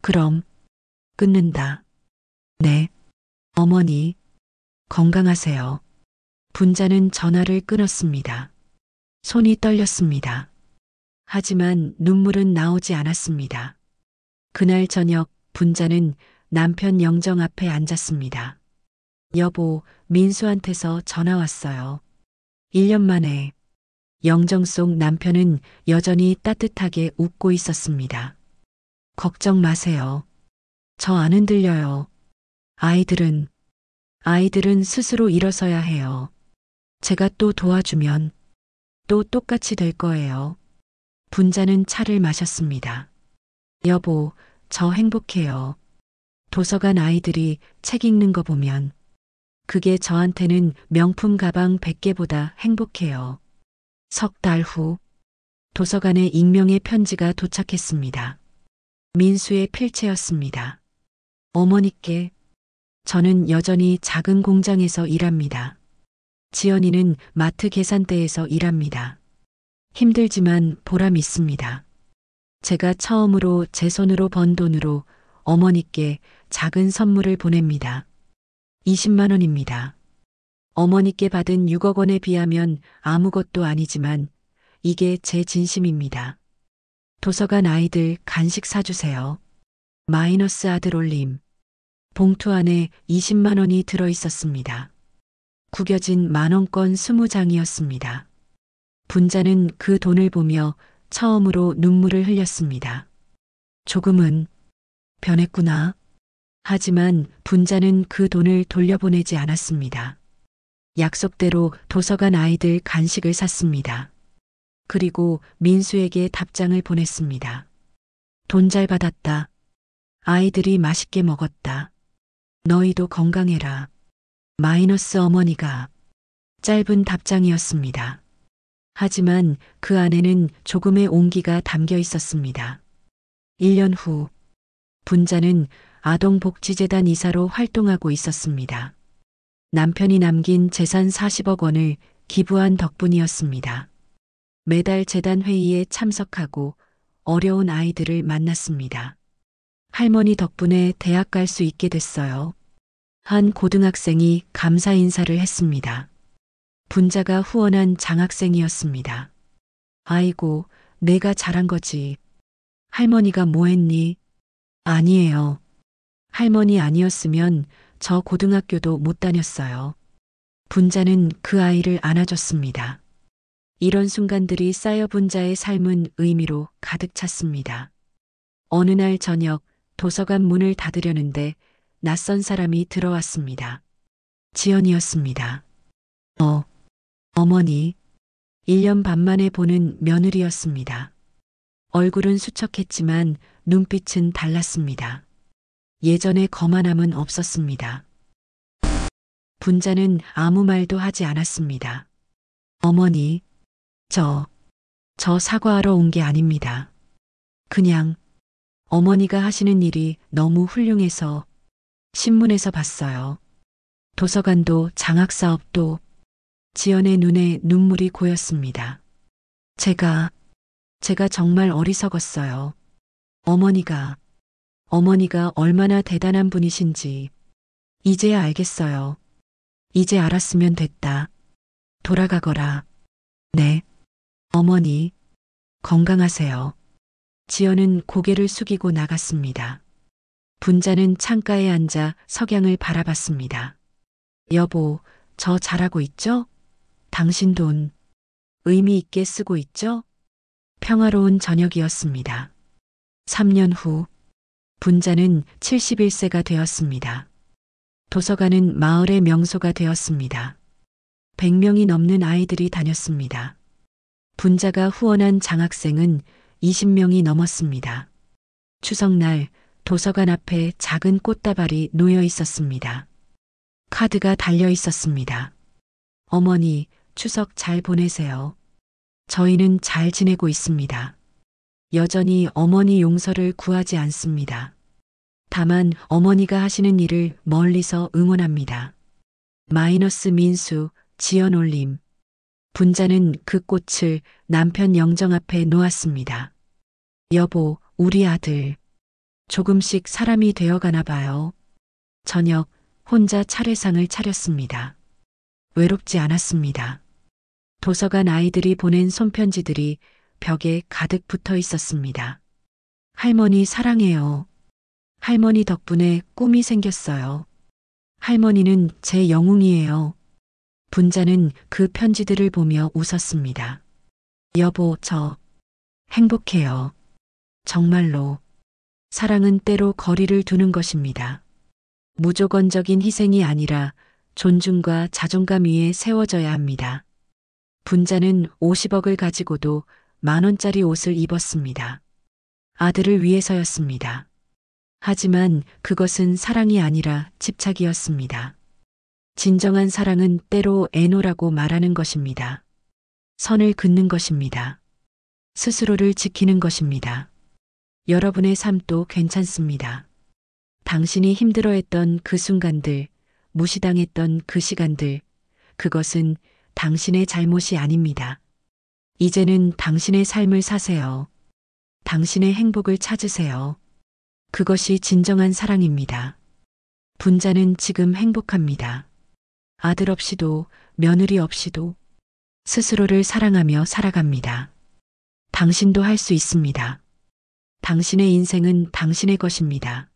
그럼 끊는다. 네, 어머니, 건강하세요. 분자는 전화를 끊었습니다. 손이 떨렸습니다. 하지만 눈물은 나오지 않았습니다. 그날 저녁 분자는 남편 영정 앞에 앉았습니다. 여보, 민수한테서 전화 왔어요. 1년 만에. 영정 속 남편은 여전히 따뜻하게 웃고 있었습니다. 걱정 마세요. 저 안 흔들려요. 아이들은 스스로 일어서야 해요. 제가 또 도와주면 또 똑같이 될 거예요. 분자는 차를 마셨습니다. 여보, 저 행복해요. 도서관 아이들이 책 읽는 거 보면 그게 저한테는 명품 가방 100개보다 행복해요. 석 달 후 도서관에 익명의 편지가 도착했습니다. 민수의 필체였습니다. 어머니께 저는 여전히 작은 공장에서 일합니다. 지연이는 마트 계산대에서 일합니다. 힘들지만 보람 있습니다. 제가 처음으로 제 손으로 번 돈으로 어머니께 작은 선물을 보냅니다. 20만 원입니다. 어머니께 받은 6억 원에 비하면 아무것도 아니지만 이게 제 진심입니다. 도서관 아이들 간식 사주세요. 마이너스 아들 올림. 봉투 안에 20만 원이 들어 있었습니다. 구겨진 만원권 20장이었습니다. 분자는 그 돈을 보며 처음으로 눈물을 흘렸습니다. 조금은 변했구나. 하지만 분자는 그 돈을 돌려보내지 않았습니다. 약속대로 도서관 아이들 간식을 샀습니다. 그리고 민수에게 답장을 보냈습니다. 돈 잘 받았다. 아이들이 맛있게 먹었다. 너희도 건강해라. 마이너스 어머니가. 짧은 답장이었습니다. 하지만 그 안에는 조금의 온기가 담겨 있었습니다. 1년 후 분자는 아동복지재단 이사로 활동하고 있었습니다. 남편이 남긴 재산 40억 원을 기부한 덕분이었습니다. 매달 재단 회의에 참석하고 어려운 아이들을 만났습니다. 할머니 덕분에 대학 갈 수 있게 됐어요. 한 고등학생이 감사 인사를 했습니다. 분자가 후원한 장학생이었습니다. 아이고, 내가 잘한 거지. 할머니가 뭐 했니? 아니에요. 할머니 아니었으면 저 고등학교도 못 다녔어요. 분자는 그 아이를 안아줬습니다. 이런 순간들이 쌓여 분자의 삶은 의미로 가득 찼습니다. 어느 날 저녁 도서관 문을 닫으려는데 낯선 사람이 들어왔습니다. 지연이었습니다. 어머니. 1년 반 만에 보는 며느리였습니다. 얼굴은 수척했지만 눈빛은 달랐습니다. 예전의 거만함은 없었습니다. 분자는 아무 말도 하지 않았습니다. 어머니, 저 사과하러 온 게 아닙니다. 그냥 어머니가 하시는 일이 너무 훌륭해서 신문에서 봤어요. 도서관도 장학사업도. 지연의 눈에 눈물이 고였습니다. 제가 정말 어리석었어요. 어머니가 얼마나 대단한 분이신지 이제야 알겠어요. 이제 알았으면 됐다. 돌아가거라. 네. 어머니, 건강하세요. 지연은 고개를 숙이고 나갔습니다. 분자는 창가에 앉아 석양을 바라봤습니다. 여보, 저 잘하고 있죠? 당신 돈 의미 있게 쓰고 있죠? 평화로운 저녁이었습니다. 3년 후 분자는 71세가 되었습니다. 도서관은 마을의 명소가 되었습니다. 100명이 넘는 아이들이 다녔습니다. 분자가 후원한 장학생은 20명이 넘었습니다. 추석날 도서관 앞에 작은 꽃다발이 놓여 있었습니다. 카드가 달려 있었습니다. 어머니, 추석 잘 보내세요. 저희는 잘 지내고 있습니다. 여전히 어머니 용서를 구하지 않습니다. 다만 어머니가 하시는 일을 멀리서 응원합니다. 마이너스 민수, 지연 올림. 분자는 그 꽃을 남편 영정 앞에 놓았습니다. 여보, 우리 아들. 조금씩 사람이 되어가나 봐요. 저녁 혼자 차례상을 차렸습니다. 외롭지 않았습니다. 도서관 아이들이 보낸 손편지들이 벽에 가득 붙어 있었습니다. 할머니 사랑해요. 할머니 덕분에 꿈이 생겼어요. 할머니는 제 영웅이에요. 분자는 그 편지들을 보며 웃었습니다. 여보, 저 행복해요. 정말로. 사랑은 때로 거리를 두는 것입니다. 무조건적인 희생이 아니라 존중과 자존감 위에 세워져야 합니다. 분자는 50억을 가지고도 10,000원짜리 옷을 입었습니다. 아들을 위해서였습니다. 하지만 그것은 사랑이 아니라 집착이었습니다. 진정한 사랑은 때로 애노라고 말하는 것입니다. 선을 긋는 것입니다. 스스로를 지키는 것입니다. 여러분의 삶도 괜찮습니다. 당신이 힘들어했던 그 순간들, 무시당했던 그 시간들, 그것은 당신의 잘못이 아닙니다. 이제는 당신의 삶을 사세요. 당신의 행복을 찾으세요. 그것이 진정한 사랑입니다. 분자는 지금 행복합니다. 아들 없이도 며느리 없이도 스스로를 사랑하며 살아갑니다. 당신도 할 수 있습니다. 당신의 인생은 당신의 것입니다.